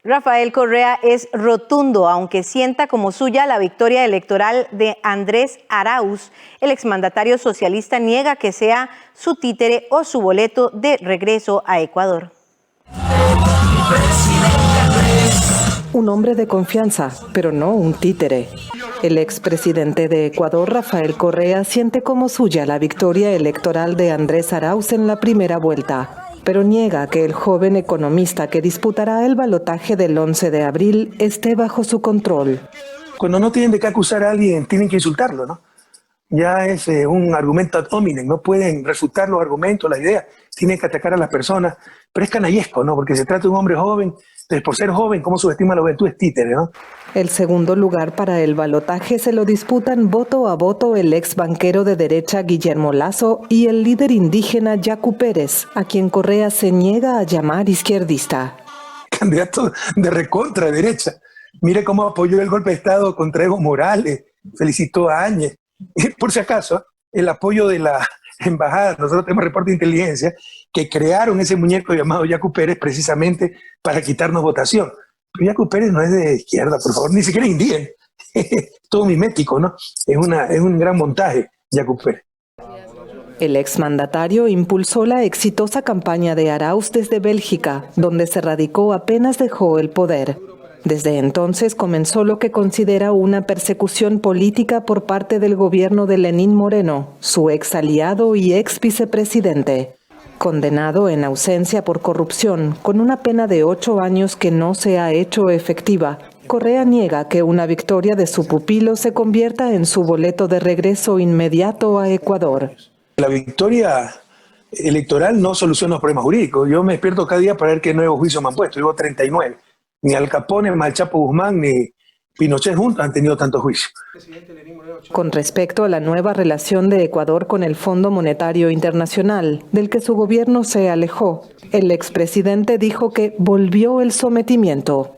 Rafael Correa es rotundo, aunque sienta como suya la victoria electoral de Andrés Arauz. El exmandatario socialista niega que sea su títere o su boleto de regreso a Ecuador. Un hombre de confianza, pero no un títere. El expresidente de Ecuador, Rafael Correa, siente como suya la victoria electoral de Andrés Arauz en la primera vuelta, pero niega que el joven economista que disputará el balotaje del 11 de abril esté bajo su control. Cuando no tienen de qué acusar a alguien, tienen que insultarlo, ¿no? Ya es un argumento ad hominem, no pueden refutar los argumentos, la idea, tienen que atacar a las personas, pero es canallesco, ¿no? Porque se trata de un hombre joven, entonces por ser joven, ¿cómo subestima la juventud? Es títere, ¿no? El segundo lugar para el balotaje se lo disputan voto a voto el ex banquero de derecha Guillermo Lasso y el líder indígena Yacu Pérez, a quien Correa se niega a llamar izquierdista. Candidato de recontra derecha. Mire cómo apoyó el golpe de Estado contra Evo Morales, felicitó a Áñez. Por si acaso, el apoyo de la embajada, nosotros tenemos reporte de inteligencia, que crearon ese muñeco llamado Yacu Pérez precisamente para quitarnos votación. Pero Yacu Pérez no es de izquierda, por favor, ni siquiera indígena. Todo mimético, ¿no? Es un gran montaje, Yacu Pérez. El exmandatario impulsó la exitosa campaña de Arauz desde Bélgica, donde se radicó apenas dejó el poder. Desde entonces comenzó lo que considera una persecución política por parte del gobierno de Lenín Moreno, su ex aliado y ex vicepresidente. Condenado en ausencia por corrupción, con una pena de 8 años que no se ha hecho efectiva, Correa niega que una victoria de su pupilo se convierta en su boleto de regreso inmediato a Ecuador. La victoria electoral no soluciona los problemas jurídicos. Yo me despierto cada día para ver qué nuevos juicios me han puesto. Llevo 39. Ni Al Capone, ni Al Chapo Guzmán, ni Pinochet juntos han tenido tantos juicios. Con respecto a la nueva relación de Ecuador con el Fondo Monetario Internacional, del que su gobierno se alejó, el expresidente dijo que volvió el sometimiento.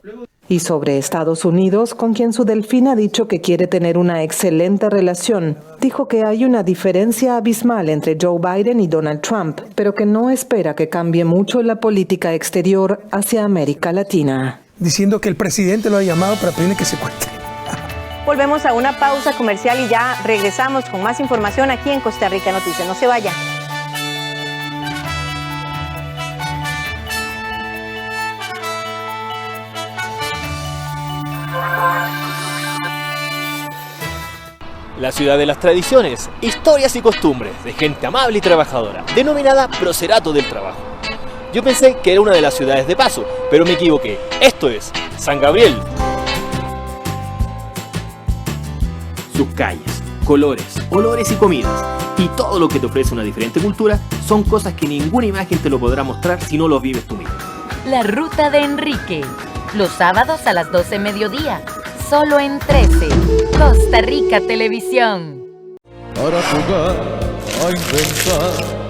Y sobre Estados Unidos, con quien su delfín ha dicho que quiere tener una excelente relación, dijo que hay una diferencia abismal entre Joe Biden y Donald Trump, pero que no espera que cambie mucho la política exterior hacia América Latina. Diciendo que el presidente lo ha llamado para pedirle que se cuente. Volvemos a una pausa comercial y ya regresamos con más información aquí en Costa Rica Noticias. No se vaya. La ciudad de las tradiciones, historias y costumbres de gente amable y trabajadora, denominada Procerato del Trabajo. Yo pensé que era una de las ciudades de paso, pero me equivoqué. Esto es San Gabriel. Sus calles, colores, olores y comidas, y todo lo que te ofrece una diferente cultura, son cosas que ninguna imagen te lo podrá mostrar si no lo vives tú mismo. La Ruta de Enrique, los sábados a las 12 mediodía, solo en 13, Costa Rica Televisión. Para jugar a inventar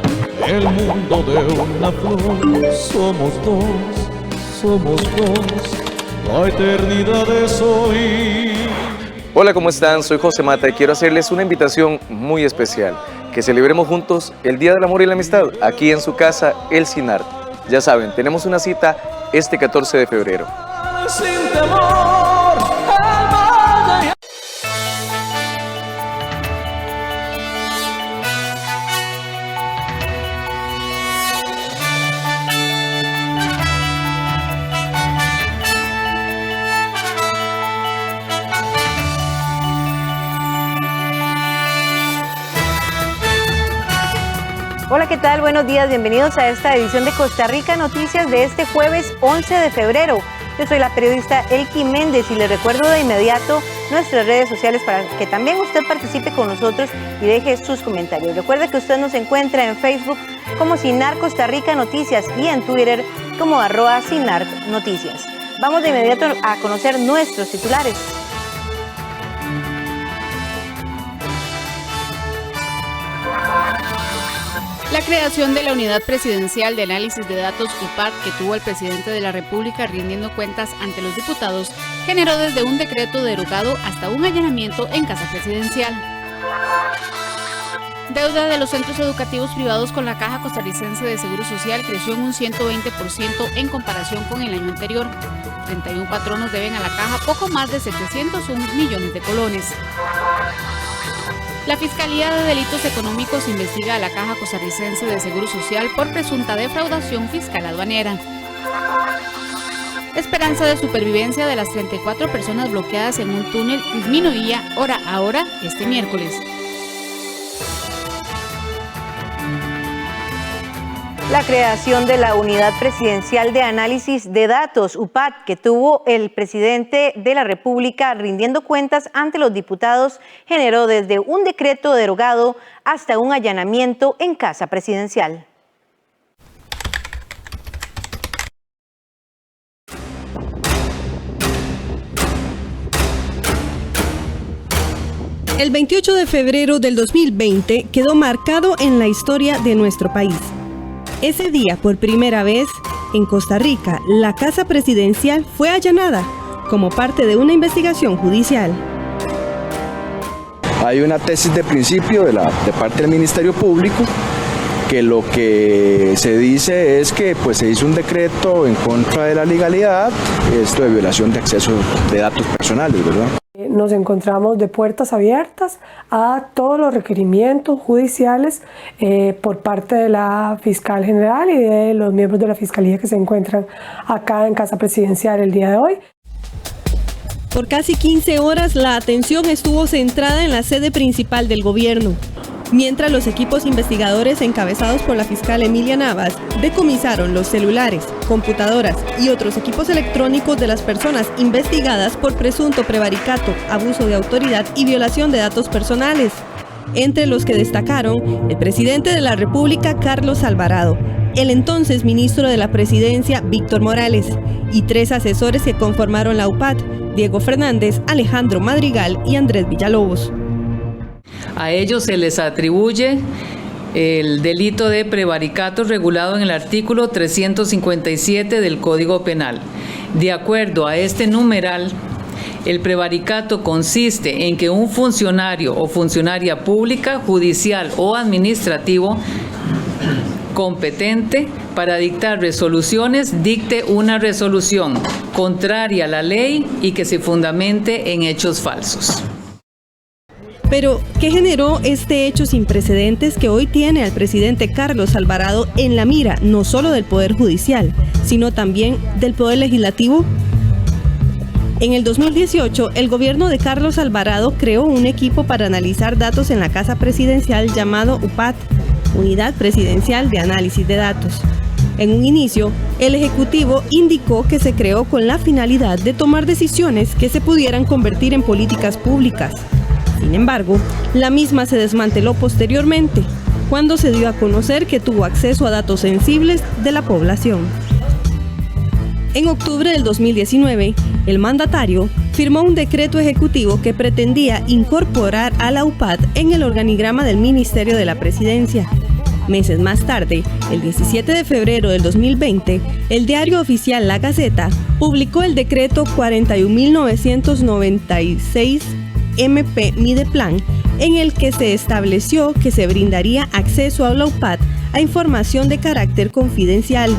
el mundo de una flor, somos dos, la eternidad es hoy. Hola, ¿cómo están? Soy José Mata y quiero hacerles una invitación muy especial, que celebremos juntos el Día del Amor y la Amistad, aquí en su casa, El Cinar. Ya saben, tenemos una cita este 14 de febrero. Sin temor. Hola, ¿qué tal? Buenos días, bienvenidos a esta edición de Costa Rica Noticias de este jueves 11 de febrero. Yo soy la periodista Elki Méndez y les recuerdo de inmediato nuestras redes sociales para que también usted participe con nosotros y deje sus comentarios. Recuerde que usted nos encuentra en Facebook como Cinar Costa Rica Noticias y en Twitter como @Cinar Noticias. Vamos de inmediato a conocer nuestros titulares. La creación de la Unidad Presidencial de Análisis de Datos UPAD que tuvo el presidente de la República rindiendo cuentas ante los diputados generó desde un decreto derogado hasta un allanamiento en Casa Presidencial. Deuda de los centros educativos privados con la Caja Costarricense de Seguro Social creció en un 120% en comparación con el año anterior. 31 patronos deben a la Caja poco más de 701 millones de colones. La Fiscalía de Delitos Económicos investiga a la Caja Costarricense de Seguro Social por presunta defraudación fiscal aduanera. Esperanza de supervivencia de las 34 personas bloqueadas en un túnel disminuía hora a hora este miércoles. La creación de la Unidad Presidencial de Análisis de Datos, UPAD, que tuvo el presidente de la República rindiendo cuentas ante los diputados, generó desde un decreto derogado hasta un allanamiento en Casa Presidencial. El 28 de febrero del 2020 quedó marcado en la historia de nuestro país. Ese día, por primera vez, en Costa Rica, la Casa Presidencial fue allanada como parte de una investigación judicial. Hay una tesis de principio de parte del Ministerio Público que lo que se dice es que pues, se hizo un decreto en contra de la legalidad, esto de violación de acceso de datos personales, ¿verdad? Nos encontramos de puertas abiertas a todos los requerimientos judiciales por parte de la fiscal general y de los miembros de la fiscalía que se encuentran acá en Casa Presidencial el día de hoy. Por casi 15 horas la atención estuvo centrada en la sede principal del gobierno, mientras los equipos investigadores encabezados por la fiscal Emilia Navas decomisaron los celulares, computadoras y otros equipos electrónicos de las personas investigadas por presunto prevaricato, abuso de autoridad y violación de datos personales, entre los que destacaron el presidente de la República, Carlos Alvarado, el entonces ministro de la Presidencia, Víctor Morales, y 3 asesores que conformaron la UPAD, Diego Fernández, Alejandro Madrigal y Andrés Villalobos. A ellos se les atribuye el delito de prevaricato regulado en el artículo 357 del Código Penal. De acuerdo a este numeral, el prevaricato consiste en que un funcionario o funcionaria pública, judicial o administrativo competente para dictar resoluciones dicte una resolución contraria a la ley y que se fundamente en hechos falsos. Pero, ¿qué generó este hecho sin precedentes que hoy tiene al presidente Carlos Alvarado en la mira no solo del Poder Judicial, sino también del Poder Legislativo? En el 2018, el gobierno de Carlos Alvarado creó un equipo para analizar datos en la Casa Presidencial llamado UPAD, Unidad Presidencial de Análisis de Datos. En un inicio, el Ejecutivo indicó que se creó con la finalidad de tomar decisiones que se pudieran convertir en políticas públicas. Sin embargo, la misma se desmanteló posteriormente, cuando se dio a conocer que tuvo acceso a datos sensibles de la población. En octubre del 2019, el mandatario firmó un decreto ejecutivo que pretendía incorporar a la UPAD en el organigrama del Ministerio de la Presidencia. Meses más tarde, el 17 de febrero del 2020, el diario oficial La Gaceta publicó el decreto 41.996 MP Mideplan, en el que se estableció que se brindaría acceso a la UPAD a información de carácter confidencial.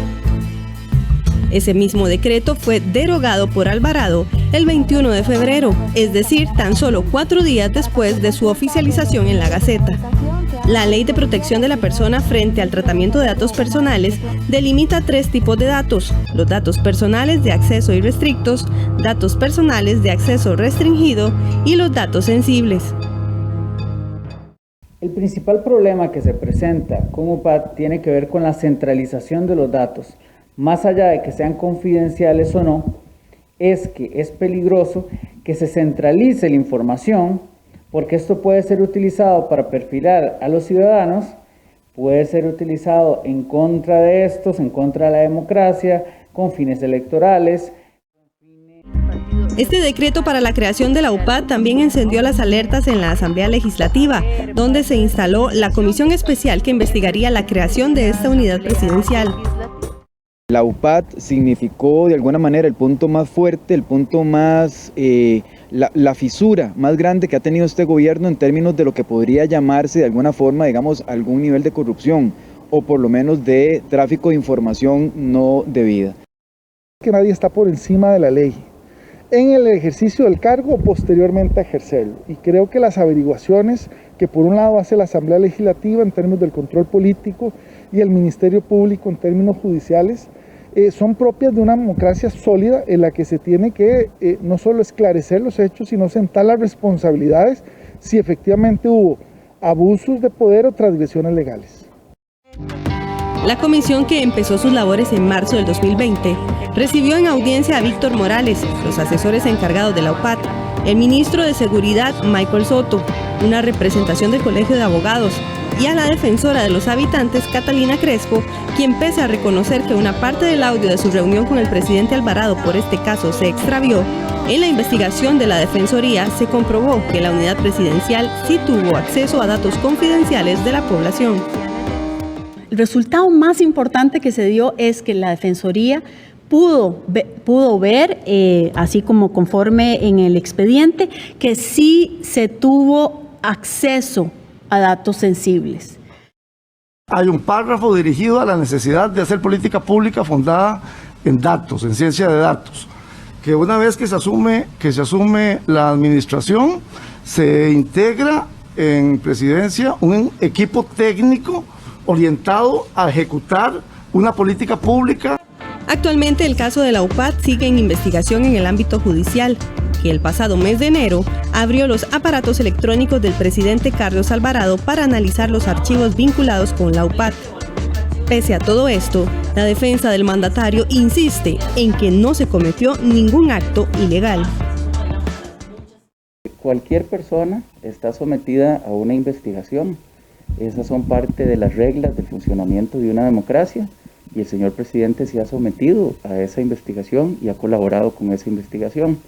Ese mismo decreto fue derogado por Alvarado el 21 de febrero, es decir, tan solo 4 días después de su oficialización en la Gaceta. La Ley de Protección de la Persona frente al tratamiento de datos personales delimita 3 tipos de datos: los datos personales de acceso irrestrictos, datos personales de acceso restringido y los datos sensibles. El principal problema que se presenta con UPAD tiene que ver con la centralización de los datos. Más allá de que sean confidenciales o no, es que es peligroso que se centralice la información, porque esto puede ser utilizado para perfilar a los ciudadanos, puede ser utilizado en contra de estos, en contra de la democracia, con fines electorales. Este decreto para la creación de la UPAD también encendió las alertas en la Asamblea Legislativa, donde se instaló la comisión especial que investigaría la creación de esta unidad presidencial. La UPAD significó de alguna manera el punto más fuerte, el punto más, la fisura más grande que ha tenido este gobierno en términos de lo que podría llamarse de alguna forma, digamos, algún nivel de corrupción o por lo menos de tráfico de información no debida. Que nadie está por encima de la ley en el ejercicio del cargo o posteriormente a ejercerlo. Y creo que las averiguaciones que por un lado hace la Asamblea Legislativa en términos del control político y el Ministerio Público en términos judiciales son propias de una democracia sólida en la que se tiene que no solo esclarecer los hechos, sino sentar las responsabilidades si efectivamente hubo abusos de poder o transgresiones legales. La comisión, que empezó sus labores en marzo del 2020, recibió en audiencia a Víctor Morales, los asesores encargados de la UPAD, el ministro de Seguridad, Michael Soto, una representación del Colegio de Abogados, y a la defensora de los habitantes, Catalina Crespo, quien, pese a reconocer que una parte del audio de su reunión con el presidente Alvarado por este caso se extravió, en la investigación de la Defensoría se comprobó que la unidad presidencial sí tuvo acceso a datos confidenciales de la población. El resultado más importante que se dio es que la Defensoría pudo ver, así como conforme en el expediente, que sí se tuvo acceso a datos sensibles. Hay un párrafo dirigido a la necesidad de hacer política pública fundada en datos, en ciencia de datos, que una vez que se asume la administración, se integra en presidencia un equipo técnico orientado a ejecutar una política pública. Actualmente el caso de la UPAD sigue en investigación en el ámbito judicial que el pasado mes de enero abrió los aparatos electrónicos del presidente Carlos Alvarado para analizar los archivos vinculados con la UPAT. Pese a todo esto, la defensa del mandatario insiste en que no se cometió ningún acto ilegal. Cualquier persona está sometida a una investigación. Esas son parte de las reglas del funcionamiento de una democracia y el señor presidente se ha sometido a esa investigación y ha colaborado con esa investigación.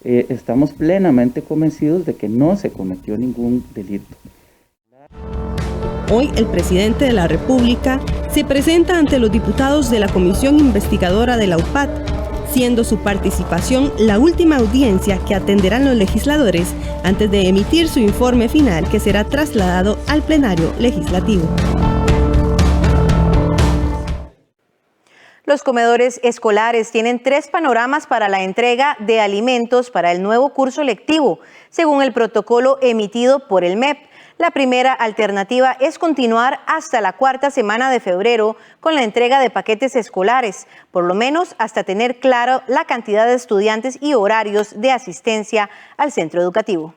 Estamos plenamente convencidos de que no se cometió ningún delito. Hoy el presidente de la República se presenta ante los diputados de la Comisión Investigadora de la UPAT, siendo su participación la última audiencia que atenderán los legisladores antes de emitir su informe final que será trasladado al plenario legislativo. Los comedores escolares tienen 3 panoramas para la entrega de alimentos para el nuevo curso lectivo, según el protocolo emitido por el MEP. La primera alternativa es continuar hasta la 4ª semana de febrero con la entrega de paquetes escolares, por lo menos hasta tener claro la cantidad de estudiantes y horarios de asistencia al centro educativo.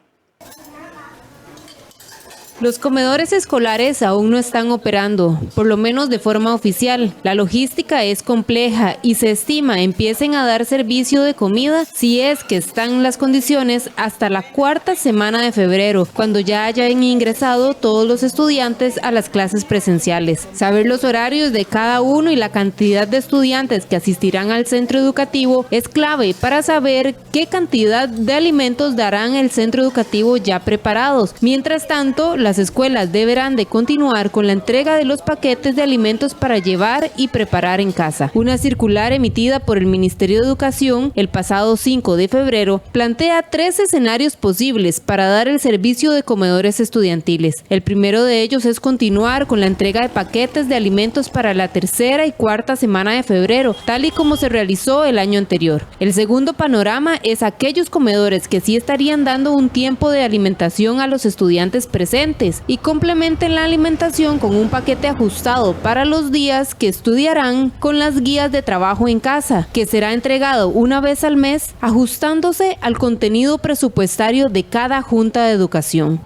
Los comedores escolares aún no están operando, por lo menos de forma oficial. La logística es compleja y se estima empiecen a dar servicio de comida si es que están las condiciones hasta la 4ª semana de febrero, cuando ya hayan ingresado todos los estudiantes a las clases presenciales. Saber los horarios de cada uno y la cantidad de estudiantes que asistirán al centro educativo es clave para saber qué cantidad de alimentos darán el centro educativo ya preparados. Mientras tanto, las escuelas deberán de continuar con la entrega de los paquetes de alimentos para llevar y preparar en casa. Una circular emitida por el Ministerio de Educación el pasado 5 de febrero plantea 3 escenarios posibles para dar el servicio de comedores estudiantiles. El primero de ellos es continuar con la entrega de paquetes de alimentos para la 3ª y 4ª semana de febrero, tal y como se realizó el año anterior. El segundo panorama es aquellos comedores que sí estarían dando un tiempo de alimentación a los estudiantes presentes y complementen la alimentación con un paquete ajustado para los días que estudiarán con las guías de trabajo en casa, que será entregado una vez al mes, ajustándose al contenido presupuestario de cada junta de educación.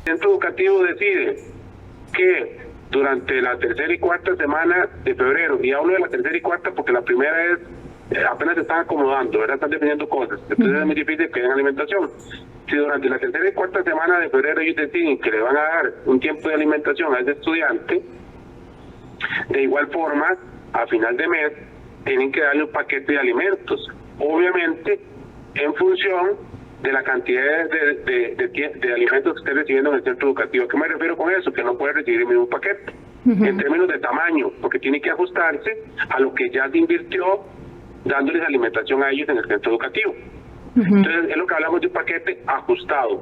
El centro educativo decide que durante la 3ª y 4ª semana de febrero, y hablo de la 3ª y 4ª porque la primera es apenas se están acomodando, ¿verdad? Están definiendo cosas, entonces es muy difícil que den alimentación. Si durante la 3ª y 4ª semana de febrero ellos deciden que le van a dar un tiempo de alimentación a ese estudiante, de igual forma, a final de mes, tienen que darle un paquete de alimentos, obviamente en función de la cantidad de alimentos que esté recibiendo en el centro educativo. ¿A qué me refiero con eso? Que no puede recibir el mismo paquete, en términos de tamaño, porque tiene que ajustarse a lo que ya se invirtió dándoles alimentación a ellos en el centro educativo. Entonces es lo que hablamos de un paquete ajustado.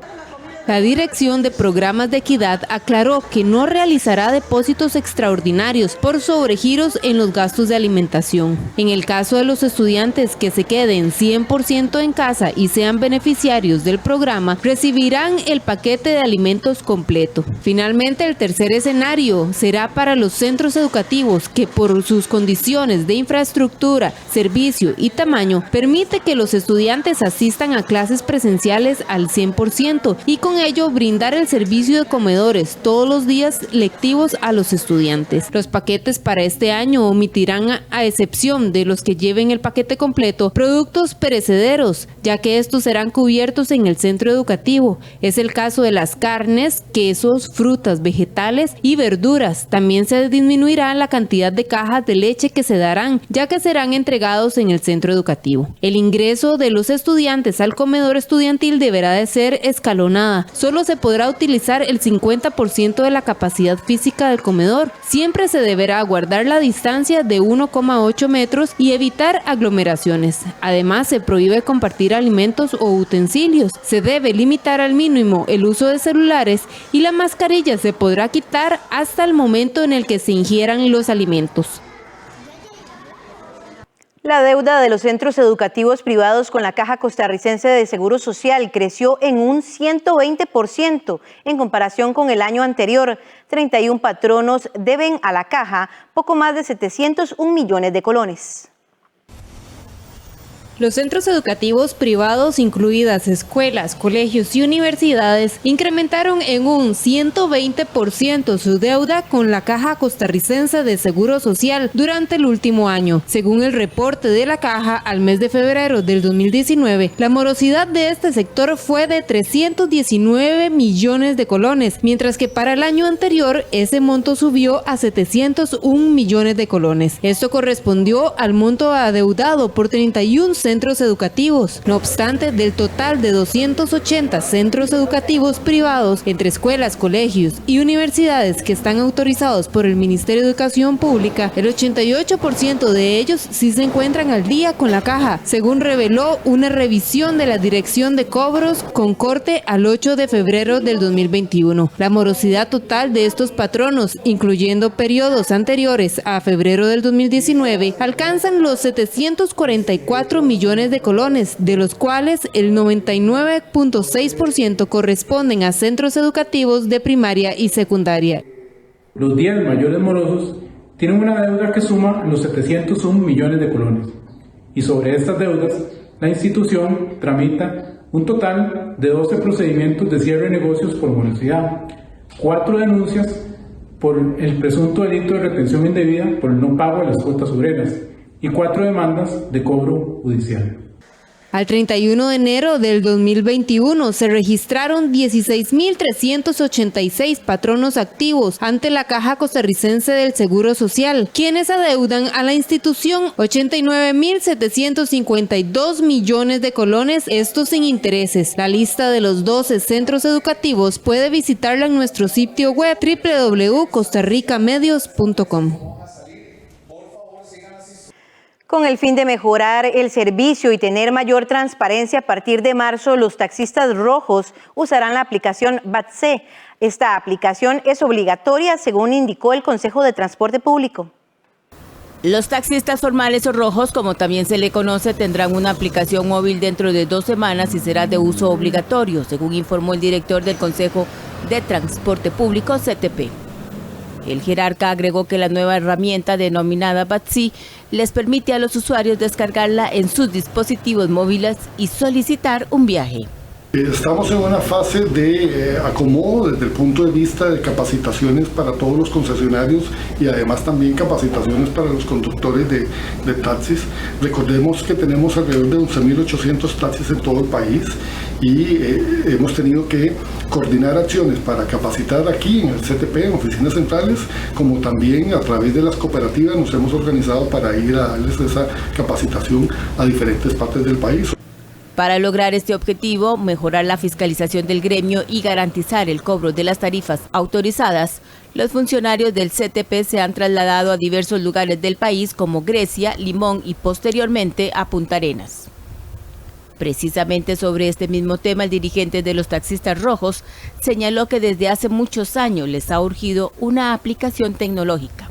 La Dirección de Programas de Equidad aclaró que no realizará depósitos extraordinarios por sobregiros en los gastos de alimentación. En el caso de los estudiantes que se queden 100% en casa y sean beneficiarios del programa, recibirán el paquete de alimentos completo. Finalmente, el tercer escenario será para los centros educativos que por sus condiciones de infraestructura, servicio y tamaño permite que los estudiantes asistan a clases presenciales al 100% y con ello brindar el servicio de comedores todos los días lectivos a los estudiantes. Los paquetes para este año omitirán, a excepción de los que lleven el paquete completo, productos perecederos, ya que estos serán cubiertos en el centro educativo. Es el caso de las carnes, quesos, frutas, vegetales y verduras. También se disminuirá la cantidad de cajas de leche que se darán, ya que serán entregados en el centro educativo. El ingreso de los estudiantes al comedor estudiantil deberá de ser escalonada. Solo se podrá utilizar el 50% de la capacidad física del comedor. Siempre se deberá guardar la distancia de 1,8 metros y evitar aglomeraciones. Además, se prohíbe compartir alimentos o utensilios. Se debe limitar al mínimo el uso de celulares y la mascarilla se podrá quitar hasta el momento en el que se ingieran los alimentos. La deuda de los centros educativos privados con la Caja Costarricense de Seguro Social creció en un 120% en comparación con el año anterior. 31 patronos deben a la Caja poco más de 701 millones de colones. Los centros educativos privados, incluidas escuelas, colegios y universidades, incrementaron en un 120% su deuda con la Caja Costarricense de Seguro Social durante el último año. Según el reporte de la Caja, al mes de febrero del 2019, la morosidad de este sector fue de 319 millones de colones, mientras que para el año anterior ese monto subió a 701 millones de colones. Esto correspondió al monto adeudado por 31 centros educativos. No obstante, del total de 280 centros educativos privados, entre escuelas, colegios y universidades que están autorizados por el Ministerio de Educación Pública, el 88% de ellos sí se encuentran al día con la Caja, según reveló una revisión de la Dirección de Cobros con corte al 8 de febrero del 2021. La morosidad total de estos patronos, incluyendo periodos anteriores a febrero del 2019, alcanzan los 744 millones de colones, de los cuales el 99.6% corresponden a centros educativos de primaria y secundaria. Los 10 mayores morosos tienen una deuda que suma los 701 millones de colones, y sobre estas deudas, la institución tramita un total de 12 procedimientos de cierre de negocios por morosidad, 4 denuncias por el presunto delito de retención indebida por el no pago de las cuotas obreras y 4 demandas de cobro judicial. Al 31 de enero del 2021 se registraron 16.386 patronos activos ante la Caja Costarricense del Seguro Social, quienes adeudan a la institución 89.752 millones de colones, estos sin intereses. La lista de los 12 centros educativos puede visitarla en nuestro sitio web www.costarricamedios.com. Con el fin de mejorar el servicio y tener mayor transparencia, a partir de marzo los taxistas rojos usarán la aplicación BATC. Esta aplicación es obligatoria, según indicó el Consejo de Transporte Público. Los taxistas formales o rojos, como también se le conoce, tendrán una aplicación móvil dentro de 2 semanas y será de uso obligatorio, según informó el director del Consejo de Transporte Público, CTP. El jerarca agregó que la nueva herramienta denominada BATC les permite a los usuarios descargarla en sus dispositivos móviles y solicitar un viaje. Estamos en una fase de acomodo desde el punto de vista de capacitaciones para todos los concesionarios y además también capacitaciones para los conductores de taxis. Recordemos que tenemos alrededor de 11.800 taxis en todo el país y hemos tenido que coordinar acciones para capacitar aquí en el CTP, en oficinas centrales, como también a través de las cooperativas nos hemos organizado para ir a darles esa capacitación a diferentes partes del país. Para lograr este objetivo, mejorar la fiscalización del gremio y garantizar el cobro de las tarifas autorizadas, los funcionarios del CTP se han trasladado a diversos lugares del país como Grecia, Limón y posteriormente a Punta Arenas. Precisamente sobre este mismo tema, el dirigente de los taxistas rojos señaló que desde hace muchos años les ha urgido una aplicación tecnológica.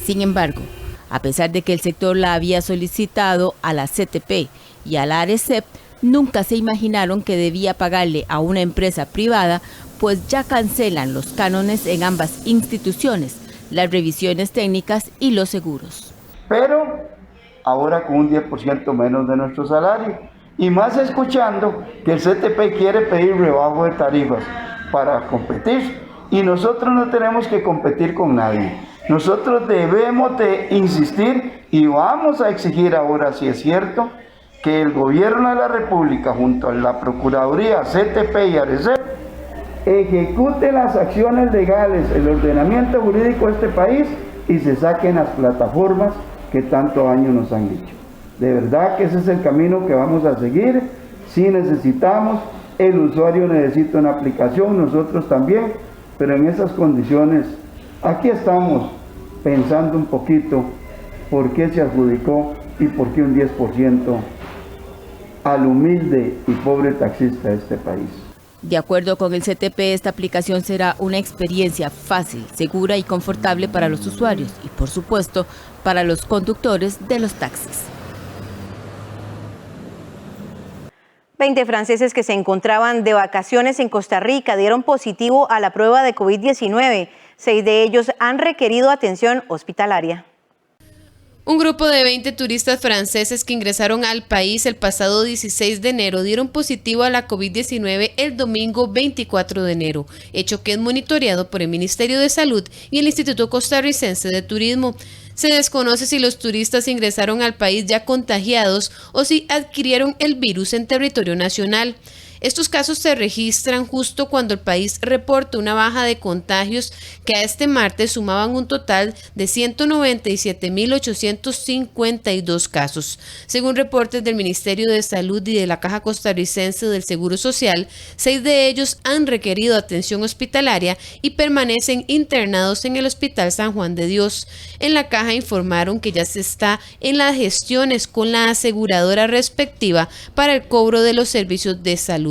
Sin embargo, a pesar de que el sector la había solicitado a la CTP y a la ARECEP, nunca se imaginaron que debía pagarle a una empresa privada, pues ya cancelan los cánones en ambas instituciones, las revisiones técnicas y los seguros. Pero ahora con un 10% menos de nuestro salario, y más escuchando que el CTP quiere pedir rebajo de tarifas para competir, y nosotros no tenemos que competir con nadie. Nosotros debemos de insistir y vamos a exigir ahora, si es cierto, que el gobierno de la República junto a la Procuraduría, CTP y ARECEP ejecute las acciones legales, el ordenamiento jurídico de este país y se saquen las plataformas que tanto daño nos han hecho. De verdad que ese es el camino que vamos a seguir. Sí necesitamos, el usuario necesita una aplicación, nosotros también, pero en esas condiciones, aquí estamos pensando un poquito por qué se adjudicó y por qué un 10% al humilde y pobre taxista de este país. De acuerdo con el CTP, esta aplicación será una experiencia fácil, segura y confortable para los usuarios y, por supuesto, para los conductores de los taxis. 20 franceses que se encontraban de vacaciones en Costa Rica dieron positivo a la prueba de COVID-19. 6 de ellos han requerido atención hospitalaria. Un grupo de 20 turistas franceses que ingresaron al país el pasado 16 de enero dieron positivo a la COVID-19 el domingo 24 de enero, hecho que es monitoreado por el Ministerio de Salud y el Instituto Costarricense de Turismo. Se desconoce si los turistas ingresaron al país ya contagiados o si adquirieron el virus en territorio nacional. Estos casos se registran justo cuando el país reporta una baja de contagios que a este martes sumaban un total de 197.852 casos. Según reportes del Ministerio de Salud y de la Caja Costarricense del Seguro Social, 6 de ellos han requerido atención hospitalaria y permanecen internados en el Hospital San Juan de Dios. En la Caja informaron que ya se está en las gestiones con la aseguradora respectiva para el cobro de los servicios de salud.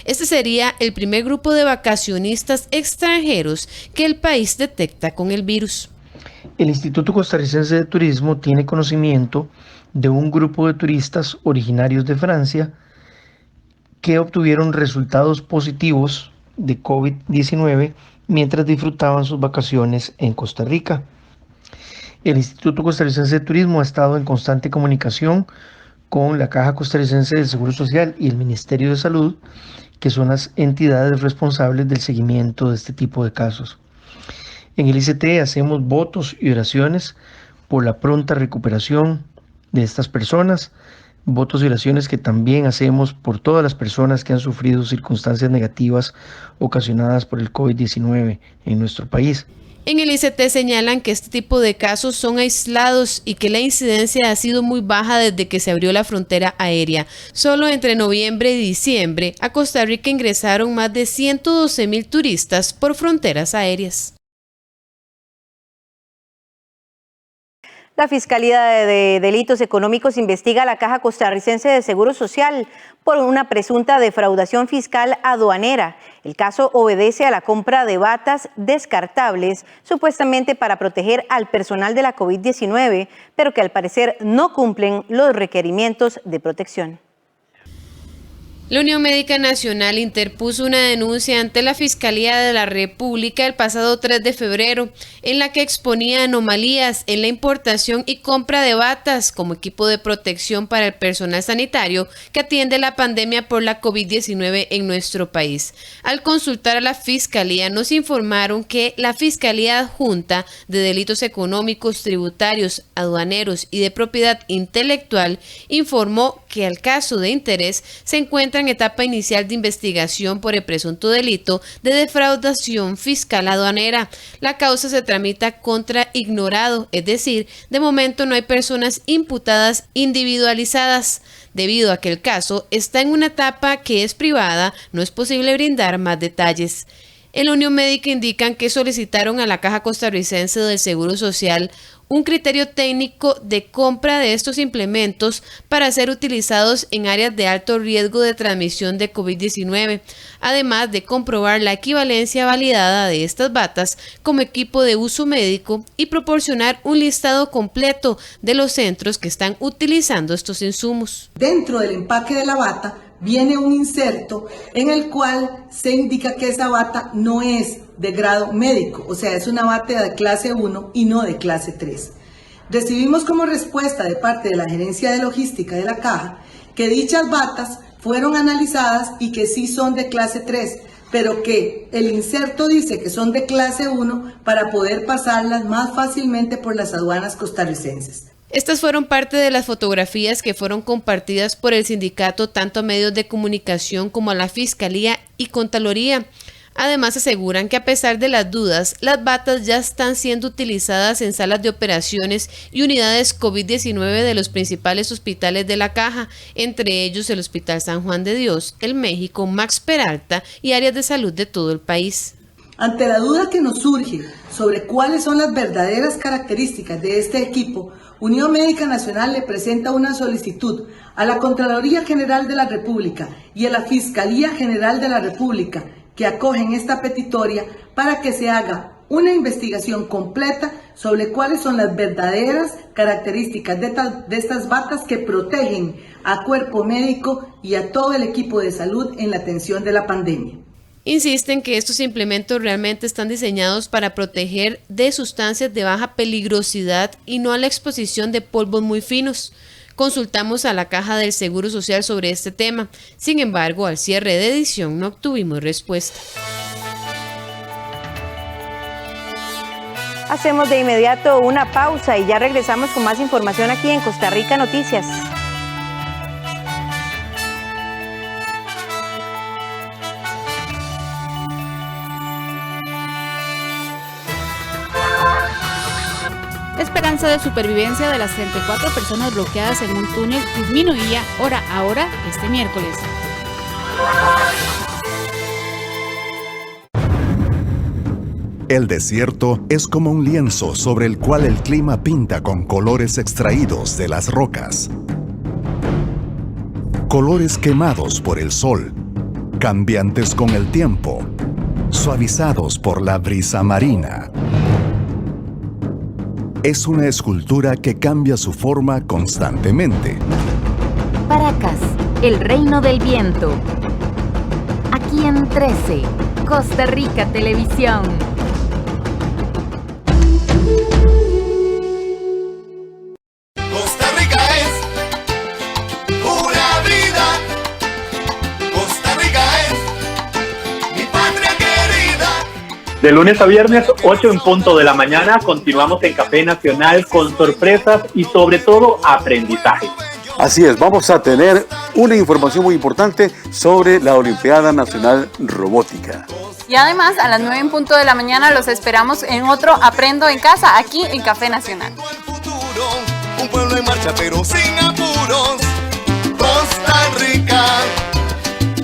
Este sería el primer grupo de vacacionistas extranjeros que el país detecta con el virus. El Instituto Costarricense de Turismo tiene conocimiento de un grupo de turistas originarios de Francia que obtuvieron resultados positivos de COVID-19 mientras disfrutaban sus vacaciones en Costa Rica. El Instituto Costarricense de Turismo ha estado en constante comunicación con la Caja Costarricense del Seguro Social y el Ministerio de Salud, que son las entidades responsables del seguimiento de este tipo de casos. En el ICT hacemos votos y oraciones por la pronta recuperación de estas personas, votos y oraciones que también hacemos por todas las personas que han sufrido circunstancias negativas ocasionadas por el COVID-19 en nuestro país. En el ICT señalan que este tipo de casos son aislados y que la incidencia ha sido muy baja desde que se abrió la frontera aérea. Solo entre noviembre y diciembre a Costa Rica ingresaron más de 112.000 turistas por fronteras aéreas. La Fiscalía de Delitos Económicos investiga a la Caja Costarricense de Seguro Social por una presunta defraudación fiscal aduanera. El caso obedece a la compra de batas descartables, supuestamente para proteger al personal de la COVID-19, pero que al parecer no cumplen los requerimientos de protección. La Unión Médica Nacional interpuso una denuncia ante la Fiscalía de la República el pasado 3 de febrero, en la que exponía anomalías en la importación y compra de batas como equipo de protección para el personal sanitario que atiende la pandemia por la COVID-19 en nuestro país. Al consultar a la Fiscalía, nos informaron que la Fiscalía Adjunta de Delitos Económicos, Tributarios, Aduaneros y de Propiedad Intelectual informó que el caso de interés se encuentra en etapa inicial de investigación por el presunto delito de defraudación fiscal aduanera. La causa se tramita contra ignorado, es decir, de momento no hay personas imputadas individualizadas. Debido a que el caso está en una etapa que es privada, no es posible brindar más detalles. En la Unión Médica indican que solicitaron a la Caja Costarricense del Seguro Social un criterio técnico de compra de estos implementos para ser utilizados en áreas de alto riesgo de transmisión de COVID-19, además de comprobar la equivalencia validada de estas batas como equipo de uso médico y proporcionar un listado completo de los centros que están utilizando estos insumos. Dentro del empaque de la bata viene un inserto en el cual se indica que esa bata no es de grado médico, o sea, es una bata de clase 1 y no de clase 3. Recibimos como respuesta de parte de la Gerencia de Logística de la Caja que dichas batas fueron analizadas y que sí son de clase 3, pero que el inserto dice que son de clase 1 para poder pasarlas más fácilmente por las aduanas costarricenses. Estas fueron parte de las fotografías que fueron compartidas por el sindicato tanto a medios de comunicación como a la Fiscalía y Contraloría. Además aseguran que a pesar de las dudas, las batas ya están siendo utilizadas en salas de operaciones y unidades COVID-19 de los principales hospitales de la Caja, entre ellos el Hospital San Juan de Dios, el México, Max Peralta y áreas de salud de todo el país. Ante la duda que nos surge sobre cuáles son las verdaderas características de este equipo, Unión Médica Nacional le presenta una solicitud a la Contraloría General de la República y a la Fiscalía General de la República que acogen esta petitoria para que se haga una investigación completa sobre cuáles son las verdaderas características de estas batas que protegen a cuerpo médico y a todo el equipo de salud en la atención de la pandemia. Insisten que estos implementos realmente están diseñados para proteger de sustancias de baja peligrosidad y no a la exposición de polvos muy finos. Consultamos a la Caja del Seguro Social sobre este tema. Sin embargo, al cierre de edición no obtuvimos respuesta. Hacemos de inmediato una pausa y ya regresamos con más información aquí en Costa Rica Noticias. La esperanza de supervivencia de las 34 personas bloqueadas en un túnel disminuía hora a hora este miércoles. El desierto es como un lienzo sobre el cual el clima pinta con colores extraídos de las rocas. Colores quemados por el sol, cambiantes con el tiempo, suavizados por la brisa marina. Es una escultura que cambia su forma constantemente. Paracas, el reino del viento. Aquí en 13, Costa Rica Televisión. Costa Rica es pura vida. Costa Rica es mi patria querida. De lunes a viernes, 8 en punto de la mañana, continuamos en Café Nacional con sorpresas y sobre todo aprendizaje. Así es, vamos a tener una información muy importante sobre la Olimpiada Nacional Robótica. Y además, a las 9 en punto de la mañana los esperamos en otro Aprendo en Casa, aquí en Café Nacional. Un pueblo en marcha pero sin apuros. Costa Rica,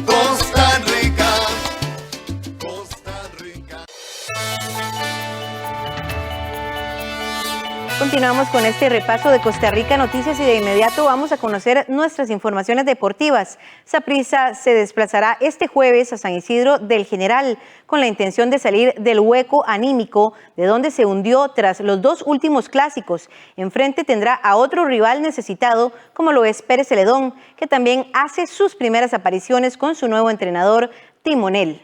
Costa Rica, Costa Rica. Continuamos con este repaso de Costa Rica Noticias y de inmediato vamos a conocer nuestras informaciones deportivas. Saprissa se desplazará este jueves a San Isidro del General con la intención de salir del hueco anímico de donde se hundió tras los dos últimos clásicos. Enfrente tendrá a otro rival necesitado como lo es Pérez Celedón, que también hace sus primeras apariciones con su nuevo entrenador Timonel.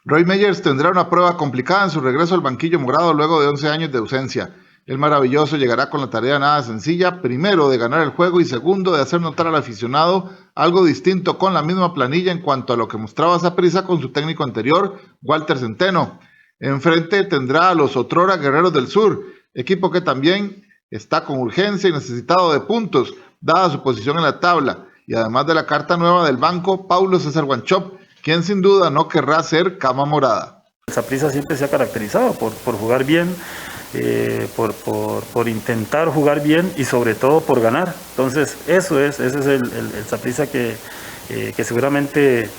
Roy Meyers tendrá una prueba complicada en su regreso al banquillo morado luego de 11 años de ausencia. El maravilloso llegará con la tarea nada sencilla, primero de ganar el juego y segundo de hacer notar al aficionado algo distinto con la misma planilla en cuanto a lo que mostraba Saprissa con su técnico anterior, Walter Centeno. Enfrente tendrá a los otrora Guerreros del Sur, equipo que también está con urgencia y necesitado de puntos, dada su posición en la tabla, y además de la carta nueva del banco, Paulo César Wanchope, quien sin duda no querrá ser cama morada. Saprissa siempre se ha caracterizado por jugar bien, por intentar jugar bien y sobre todo por ganar. Entonces ese es el Saprissa que seguramente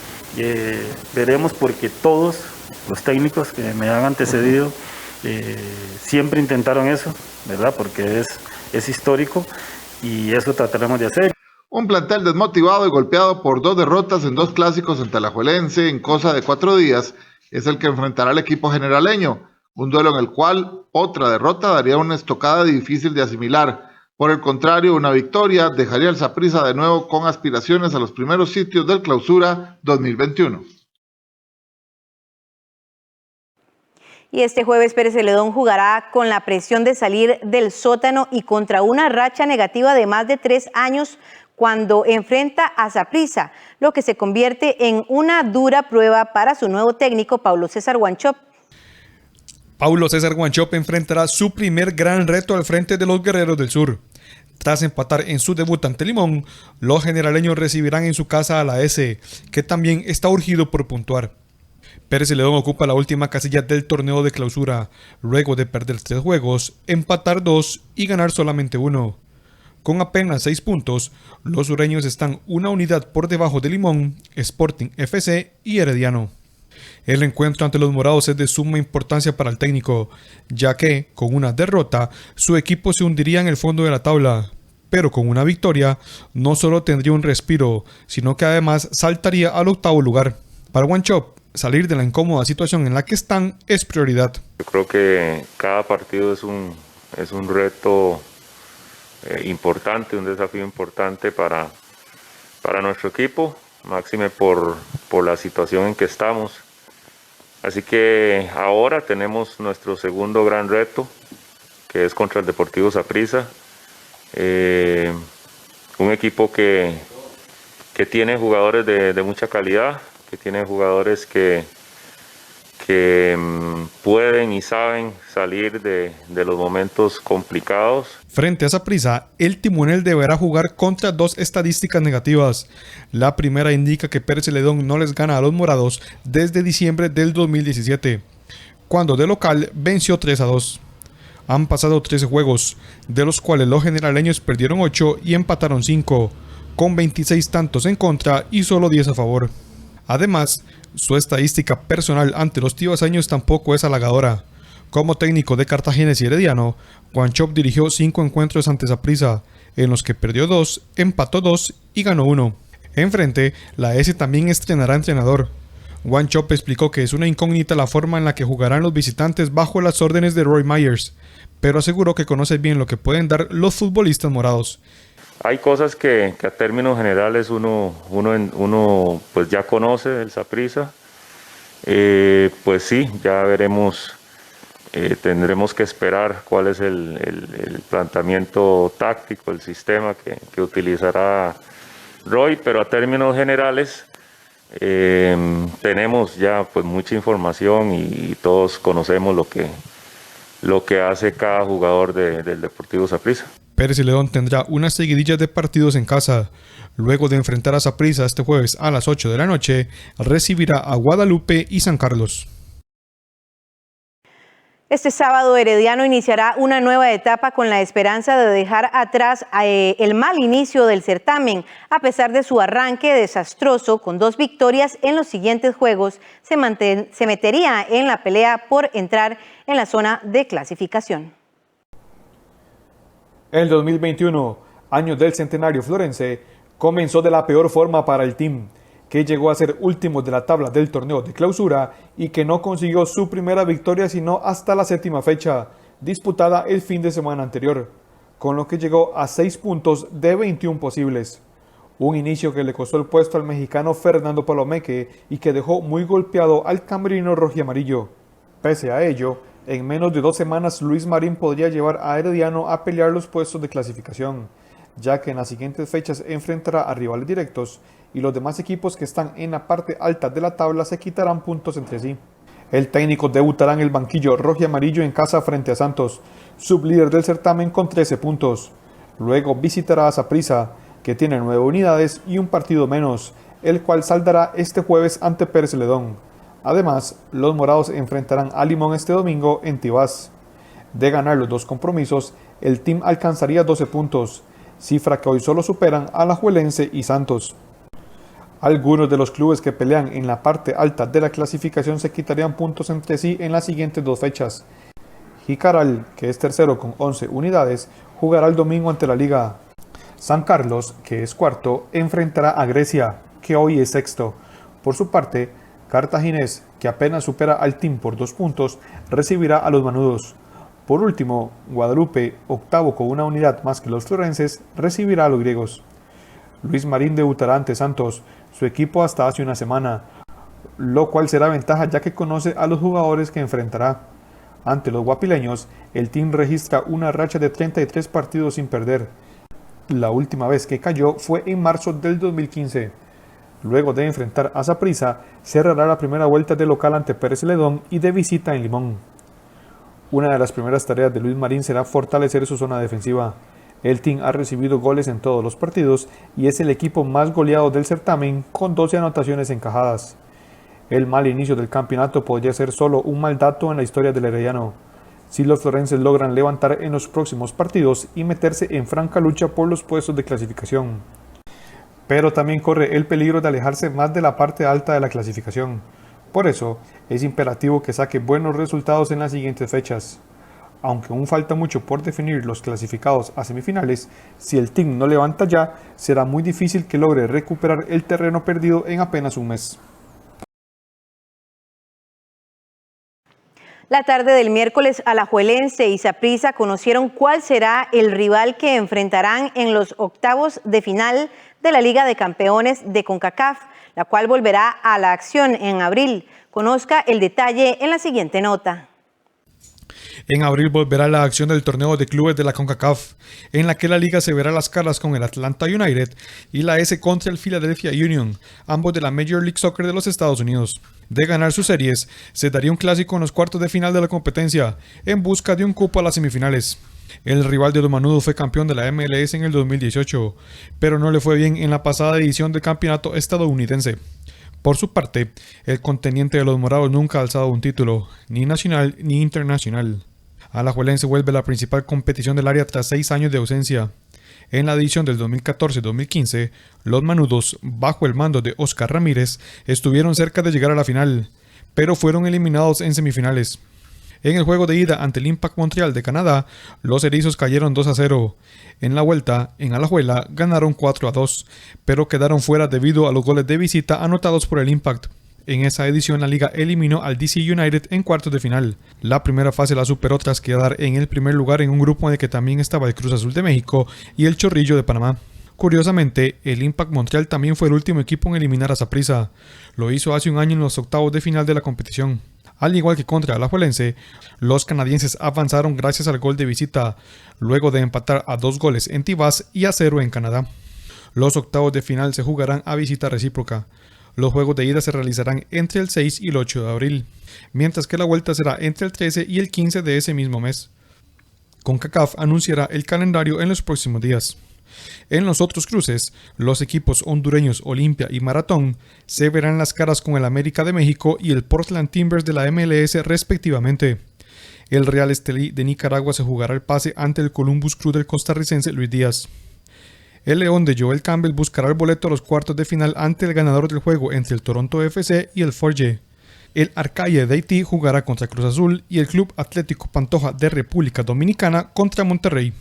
veremos, porque todos los técnicos que me han antecedido siempre intentaron eso, ¿verdad? Porque es histórico y eso trataremos de hacer. Un plantel desmotivado y golpeado por 2 derrotas en 2 clásicos ante Alajuelense en cosa de 4 días es el que enfrentará al equipo generaleño, un duelo en el cual otra derrota daría una estocada difícil de asimilar. Por el contrario, una victoria dejaría al Saprissa de nuevo con aspiraciones a los primeros sitios del Clausura 2021. Y este jueves Pérez Celedón jugará con la presión de salir del sótano y contra una racha negativa de más de 3 años cuando enfrenta a Saprissa, lo que se convierte en una dura prueba para su nuevo técnico, Paulo César Wanchope. Paulo César Wanchope enfrentará su primer gran reto al frente de los Guerreros del Sur. Tras empatar en su debut ante Limón, los generaleños recibirán en su casa a la S, que también está urgido por puntuar. Pérez Celedón ocupa la última casilla del torneo de clausura, luego de perder 3 juegos, empatar 2 y ganar solamente 1. Con apenas 6 puntos, los sureños están una unidad por debajo de Limón, Sporting FC y Herediano. El encuentro ante los morados es de suma importancia para el técnico, ya que, con una derrota, su equipo se hundiría en el fondo de la tabla, pero con una victoria, no solo tendría un respiro, sino que además saltaría al 8º lugar. Para Wanchope, salir de la incómoda situación en la que están es prioridad. Yo creo que cada partido es un reto importante, un desafío importante para nuestro equipo, máxime por por la situación en que estamos. Así que ahora tenemos nuestro segundo gran reto, que es contra el Deportivo Saprissa, un equipo que tiene jugadores de mucha calidad, que tiene jugadores que pueden y saben salir de los momentos complicados. Frente a Saprissa, el timonel deberá jugar contra dos estadísticas negativas. La primera indica que Pérez Celedón no les gana a los morados desde diciembre del 2017, cuando de local venció 3-2. Han pasado 13 juegos, de los cuales los generaleños perdieron 8 y empataron 5, con 26 tantos en contra y solo 10 a favor. Además, su estadística personal ante los tibaseños tampoco es halagadora. Como técnico de Cartaginés y Herediano, Wanchope dirigió 5 encuentros ante Saprissa, en los que perdió 2, empató 2 y ganó 1. Enfrente, la S también estrenará entrenador. Wanchope explicó que es una incógnita la forma en la que jugarán los visitantes bajo las órdenes de Roy Myers, pero aseguró que conoce bien lo que pueden dar los futbolistas morados. Hay cosas que a términos generales uno pues ya conoce del Saprissa. Pues sí, ya veremos, tendremos que esperar cuál es el planteamiento táctico, el sistema que utilizará Roy, pero a términos generales tenemos ya pues mucha información y todos conocemos lo que hace cada jugador del Deportivo Saprissa. Pérez Celedón tendrá una seguidilla de partidos en casa. Luego de enfrentar a Saprissa este jueves a las 8 de la noche, recibirá a Guadalupe y San Carlos. Este sábado, Herediano iniciará una nueva etapa con la esperanza de dejar atrás el mal inicio del certamen. A pesar de su arranque desastroso, con 2 victorias en los siguientes juegos, se metería en la pelea por entrar en la zona de clasificación. El 2021, año del centenario florense, comenzó de la peor forma para el team, que llegó a ser último de la tabla del torneo de clausura y que no consiguió su primera victoria sino hasta la 7ª fecha, disputada el fin de semana anterior, con lo que llegó a 6 puntos de 21 posibles. Un inicio que le costó el puesto al mexicano Fernando Palomeque y que dejó muy golpeado al camerino rojiamarillo. Pese a ello, en menos de 2 semanas Luis Marín podría llevar a Herediano a pelear los puestos de clasificación, ya que en las siguientes fechas enfrentará a rivales directos y los demás equipos que están en la parte alta de la tabla se quitarán puntos entre sí. El técnico debutará en el banquillo rojiamarillo en casa frente a Santos, sublíder del certamen con 13 puntos. Luego visitará a Saprissa, que tiene 9 unidades y un partido menos, el cual saldará este jueves ante Pérez Celedón. Además, los morados enfrentarán a Limón este domingo en Tibás. De ganar los 2 compromisos, el team alcanzaría 12 puntos, cifra que hoy solo superan a Alajuelense y Santos. Algunos de los clubes que pelean en la parte alta de la clasificación se quitarían puntos entre sí en las siguientes 2 fechas. Jicaral, que es tercero con 11 unidades, jugará el domingo ante la Liga. San Carlos, que es cuarto, enfrentará a Grecia, que hoy es sexto. Por su parte, Cartaginés, que apenas supera al team por 2 puntos, recibirá a los Manudos. Por último, Guadalupe, octavo con 1 unidad más que los florenses, recibirá a los griegos. Luis Marín debutará ante Santos, su equipo hasta hace una semana, lo cual será ventaja ya que conoce a los jugadores que enfrentará. Ante los guapileños, el team registra una racha de 33 partidos sin perder. La última vez que cayó fue en marzo del 2015. Luego de enfrentar a Saprissa, cerrará la primera vuelta de local ante Pérez Celedón y de visita en Limón. Una de las primeras tareas de Luis Marín será fortalecer su zona defensiva. El team ha recibido goles en todos los partidos y es el equipo más goleado del certamen con 12 anotaciones encajadas. El mal inicio del campeonato podría ser solo un mal dato en la historia del Herediano, si los florenses logran levantar en los próximos partidos y meterse en franca lucha por los puestos de clasificación. Pero también corre el peligro de alejarse más de la parte alta de la clasificación. Por eso, es imperativo que saque buenos resultados en las siguientes fechas. Aunque aún falta mucho por definir los clasificados a semifinales, si el team no levanta ya, será muy difícil que logre recuperar el terreno perdido en apenas un mes. La tarde del miércoles, Alajuelense y Saprissa conocieron cuál será el rival que enfrentarán en los octavos de final de la Liga de Campeones de CONCACAF, la cual volverá a la acción en abril. Conozca el detalle en la siguiente nota. En abril volverá la acción del torneo de clubes de la CONCACAF, en la que la liga se verá las caras con el Atlanta United y la S contra el Philadelphia Union, ambos de la Major League Soccer de los Estados Unidos. De ganar sus series, se daría un clásico en los cuartos de final de la competencia, en busca de un cupo a las semifinales. El rival de los Manudos fue campeón de la MLS en el 2018, pero no le fue bien en la pasada edición del campeonato estadounidense. Por su parte, el contendiente de los Morados nunca ha alzado un título, ni nacional ni internacional. Alajuelense vuelve a la principal competición del área tras 6 años de ausencia. En la edición del 2014-2015, los Manudos, bajo el mando de Oscar Ramírez, estuvieron cerca de llegar a la final, pero fueron eliminados en semifinales. En el juego de ida ante el Impact Montreal de Canadá, los erizos cayeron 2-0. En la vuelta, en Alajuela, ganaron 4-2, pero quedaron fuera debido a los goles de visita anotados por el Impact. En esa edición, la liga eliminó al DC United en cuartos de final. La primera fase la superó tras quedar en el primer lugar en un grupo en el que también estaba el Cruz Azul de México y el Chorrillo de Panamá. Curiosamente, el Impact Montreal también fue el último equipo en eliminar a Saprissa. Lo hizo hace un año en los octavos de final de la competición. Al igual que contra Alajuelense, los canadienses avanzaron gracias al gol de visita, luego de empatar a 2 goles en Tibás y a 0 en Canadá. Los octavos de final se jugarán a visita recíproca. Los juegos de ida se realizarán entre el 6 y el 8 de abril, mientras que la vuelta será entre el 13 y el 15 de ese mismo mes. CONCACAF anunciará el calendario en los próximos días. En los otros cruces, los equipos hondureños Olimpia y Maratón se verán las caras con el América de México y el Portland Timbers de la MLS respectivamente. El Real Estelí de Nicaragua se jugará el pase ante el Columbus Crew del costarricense Luis Díaz. El León de Joel Campbell buscará el boleto a los cuartos de final ante el ganador del juego entre el Toronto FC y el Forge. El Arcaye de Haití jugará contra Cruz Azul y el Club Atlético Pantoja de República Dominicana contra Monterrey.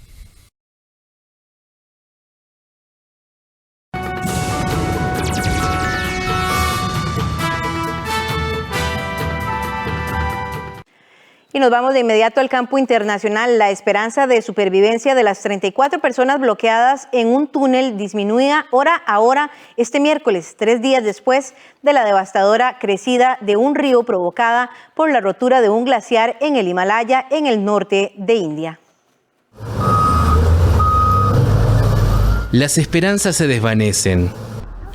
Y nos vamos de inmediato al campo internacional. La esperanza de supervivencia de las 34 personas bloqueadas en un túnel disminuía hora a hora este miércoles, 3 días después de la devastadora crecida de un río provocada por la rotura de un glaciar en el Himalaya, en el norte de India. Las esperanzas se desvanecen.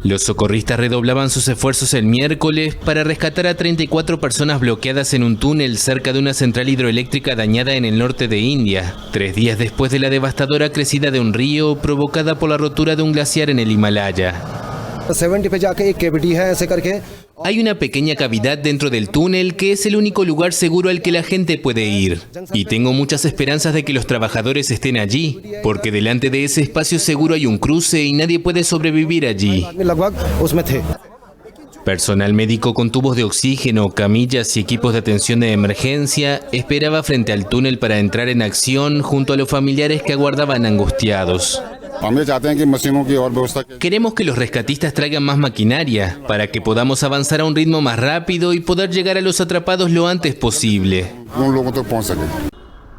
Los socorristas redoblaban sus esfuerzos el miércoles para rescatar a 34 personas bloqueadas en un túnel cerca de una central hidroeléctrica dañada en el norte de India, 3 días después de la devastadora crecida de un río provocada por la rotura de un glaciar en el Himalaya. Hay una pequeña cavidad dentro del túnel que es el único lugar seguro al que la gente puede ir. Y tengo muchas esperanzas de que los trabajadores estén allí, porque delante de ese espacio seguro hay un cruce y nadie puede sobrevivir allí. Personal médico con tubos de oxígeno, camillas y equipos de atención de emergencia esperaba frente al túnel para entrar en acción junto a los familiares que aguardaban angustiados. Queremos que los rescatistas traigan más maquinaria para que podamos avanzar a un ritmo más rápido y poder llegar a los atrapados lo antes posible.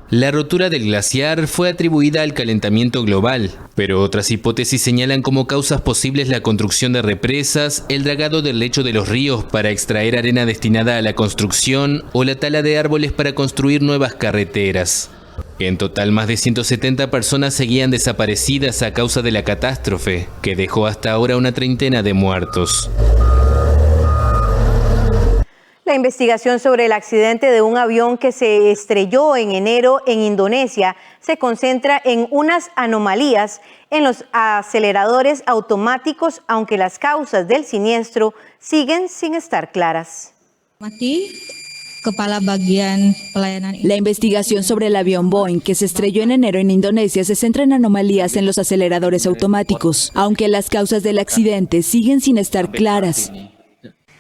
La rotura del glaciar fue atribuida al calentamiento global, pero otras hipótesis señalan como causas posibles la construcción de represas, el dragado del lecho de los ríos para extraer arena destinada a la construcción o la tala de árboles para construir nuevas carreteras. En total, más de 170 personas seguían desaparecidas a causa de la catástrofe, que dejó hasta ahora una treintena de muertos. La investigación sobre el accidente de un avión que se estrelló en enero en Indonesia se concentra en unas anomalías en los aceleradores automáticos, aunque las causas del siniestro siguen sin estar claras. La investigación sobre el avión Boeing que se estrelló en enero en Indonesia se centra en anomalías en los aceleradores automáticos, aunque las causas del accidente siguen sin estar claras.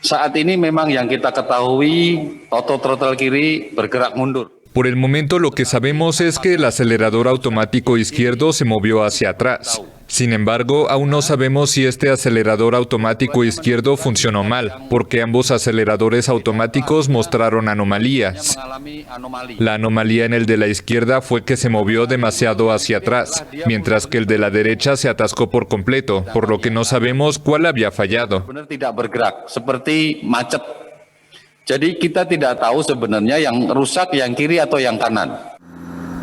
Saat ini memang yang kita ketahui auto throttle kiri bergerak mundur. Por el momento lo que sabemos es que el acelerador automático izquierdo se movió hacia atrás. Sin embargo, aún no sabemos si este acelerador automático izquierdo funcionó mal, porque ambos aceleradores automáticos mostraron anomalías. La anomalía en el de la izquierda fue que se movió demasiado hacia atrás, mientras que el de la derecha se atascó por completo, por lo que no sabemos cuál había fallado. Jadi kita tidak tahu sebenarnya yang rusak yang kiri atau yang kanan.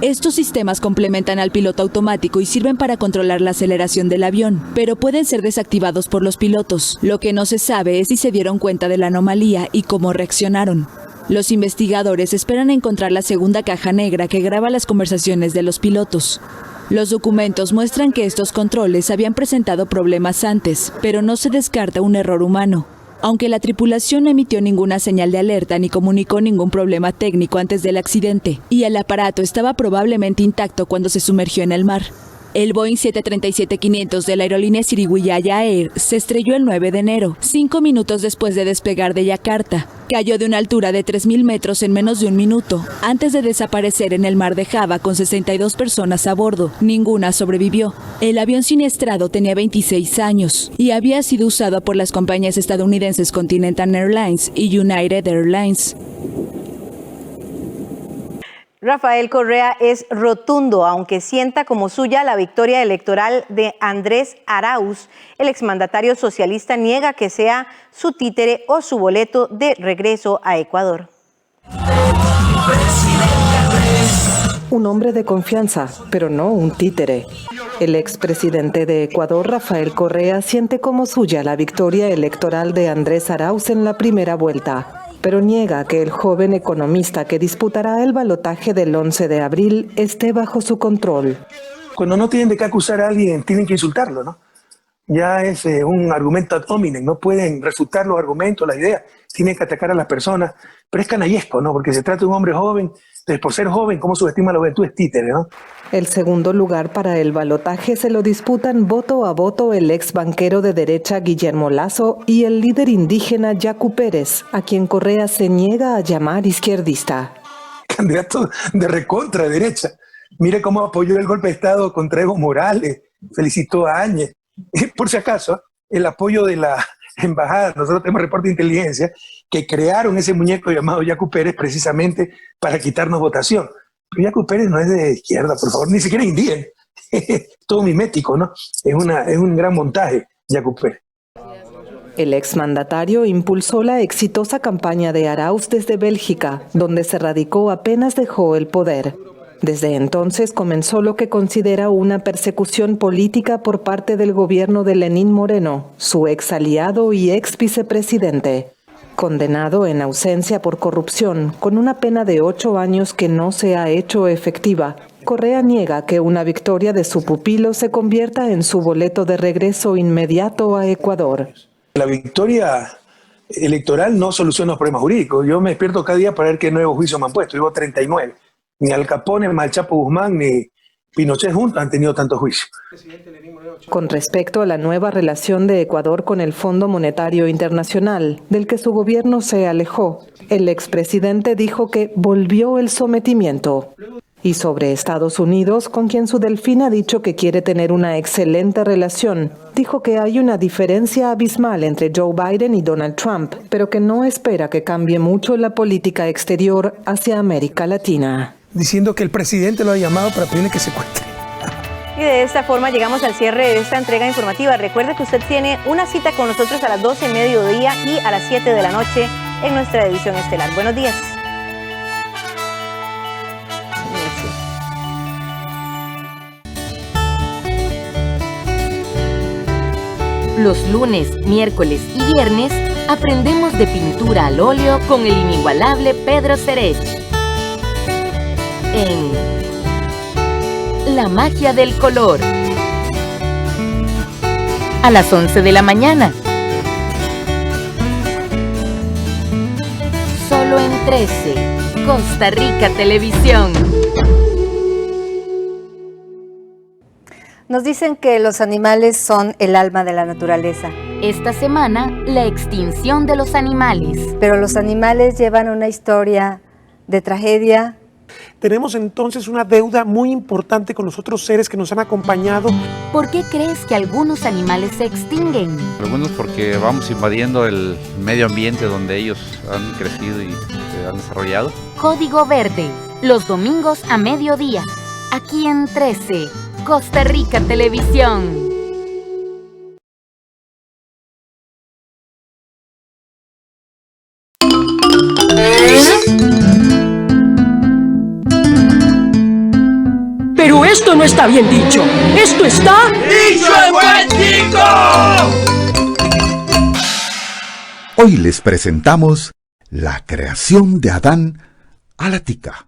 Estos sistemas complementan al piloto automático y sirven para controlar la aceleración del avión, pero pueden ser desactivados por los pilotos. Lo que no se sabe es si se dieron cuenta de la anomalía y cómo reaccionaron. Los investigadores esperan encontrar la segunda caja negra que graba las conversaciones de los pilotos. Los documentos muestran que estos controles habían presentado problemas antes, pero no se descarta un error humano. Aunque la tripulación no emitió ninguna señal de alerta ni comunicó ningún problema técnico antes del accidente, y el aparato estaba probablemente intacto cuando se sumergió en el mar. El Boeing 737-500 de la aerolínea Sriwijaya Air se estrelló el 9 de enero, 5 minutos después de despegar de Yakarta. Cayó de una altura de 3.000 metros en menos de un minuto, antes de desaparecer en el mar de Java con 62 personas a bordo. Ninguna sobrevivió. El avión siniestrado tenía 26 años y había sido usado por las compañías estadounidenses Continental Airlines y United Airlines. Rafael Correa es rotundo, aunque sienta como suya la victoria electoral de Andrés Arauz. El exmandatario socialista niega que sea su títere o su boleto de regreso a Ecuador. Un hombre de confianza, pero no un títere. El expresidente de Ecuador, Rafael Correa, siente como suya la victoria electoral de Andrés Arauz en la primera vuelta, pero niega que el joven economista que disputará el balotaje del 11 de abril esté bajo su control. Cuando no tienen de qué acusar a alguien, tienen que insultarlo, ¿no? Ya es un argumento ad hominem, no pueden refutar los argumentos, las ideas, tienen que atacar a las personas, pero es canallesco, ¿no? Porque se trata de un hombre joven, entonces por ser joven, ¿cómo subestima la juventud? Es títere, ¿no? El segundo lugar para el balotaje se lo disputan voto a voto el ex banquero de derecha Guillermo Lasso y el líder indígena Yacu Pérez, a quien Correa se niega a llamar izquierdista. Candidato de recontra derecha. Mire cómo apoyó el golpe de Estado contra Evo Morales, felicitó a Áñez. Por si acaso, el apoyo de la embajada, nosotros tenemos reporte de inteligencia, que crearon ese muñeco llamado Yacu Pérez precisamente para quitarnos votación. Pero Yacu Pérez no es de izquierda, por favor, ni siquiera indígena, todo mimético, ¿no? Es un gran montaje, Yacu Pérez. El exmandatario impulsó la exitosa campaña de Arauz desde Bélgica, donde se radicó apenas dejó el poder. Desde entonces comenzó lo que considera una persecución política por parte del gobierno de Lenín Moreno, su ex aliado y ex vicepresidente. Condenado en ausencia por corrupción, con una pena de 8 años que no se ha hecho efectiva, Correa niega que una victoria de su pupilo se convierta en su boleto de regreso inmediato a Ecuador. La victoria electoral no soluciona los problemas jurídicos. Yo me despierto cada día para ver qué nuevos juicios me han puesto. Llevo 39. Ni Al Capone, ni Chapo Guzmán, ni Pinochet juntos han tenido tantos juicios. Con respecto a la nueva relación de Ecuador con el Fondo Monetario Internacional, del que su gobierno se alejó, el expresidente dijo que volvió el sometimiento. Y sobre Estados Unidos, con quien su delfín ha dicho que quiere tener una excelente relación, dijo que hay una diferencia abismal entre Joe Biden y Donald Trump, pero que no espera que cambie mucho la política exterior hacia América Latina. Diciendo que el presidente lo ha llamado para pedirle que se secuestre. Y de esta forma llegamos al cierre de esta entrega informativa. Recuerde que usted tiene una cita con nosotros a las 12 del mediodía y a las 7 de la noche en nuestra edición estelar. Buenos días. Los lunes, miércoles y viernes aprendemos de pintura al óleo con el inigualable Pedro Cerech. En La magia del color. A las 11 de la mañana. Solo en 13, Costa Rica Televisión. Nos dicen que los animales son el alma de la naturaleza. Esta semana, la extinción de los animales. Pero los animales llevan una historia de tragedia Tenemos entonces una deuda muy importante con los otros seres que nos han acompañado. ¿Por qué crees que algunos animales se extinguen? Algunos porque vamos invadiendo el medio ambiente donde ellos han crecido y se han desarrollado. Código Verde, los domingos a mediodía, aquí en 13, Costa Rica Televisión. Pero esto no está bien dicho. Esto está... ¡dicho en buen chico! Hoy les presentamos la creación de Adán a la tica.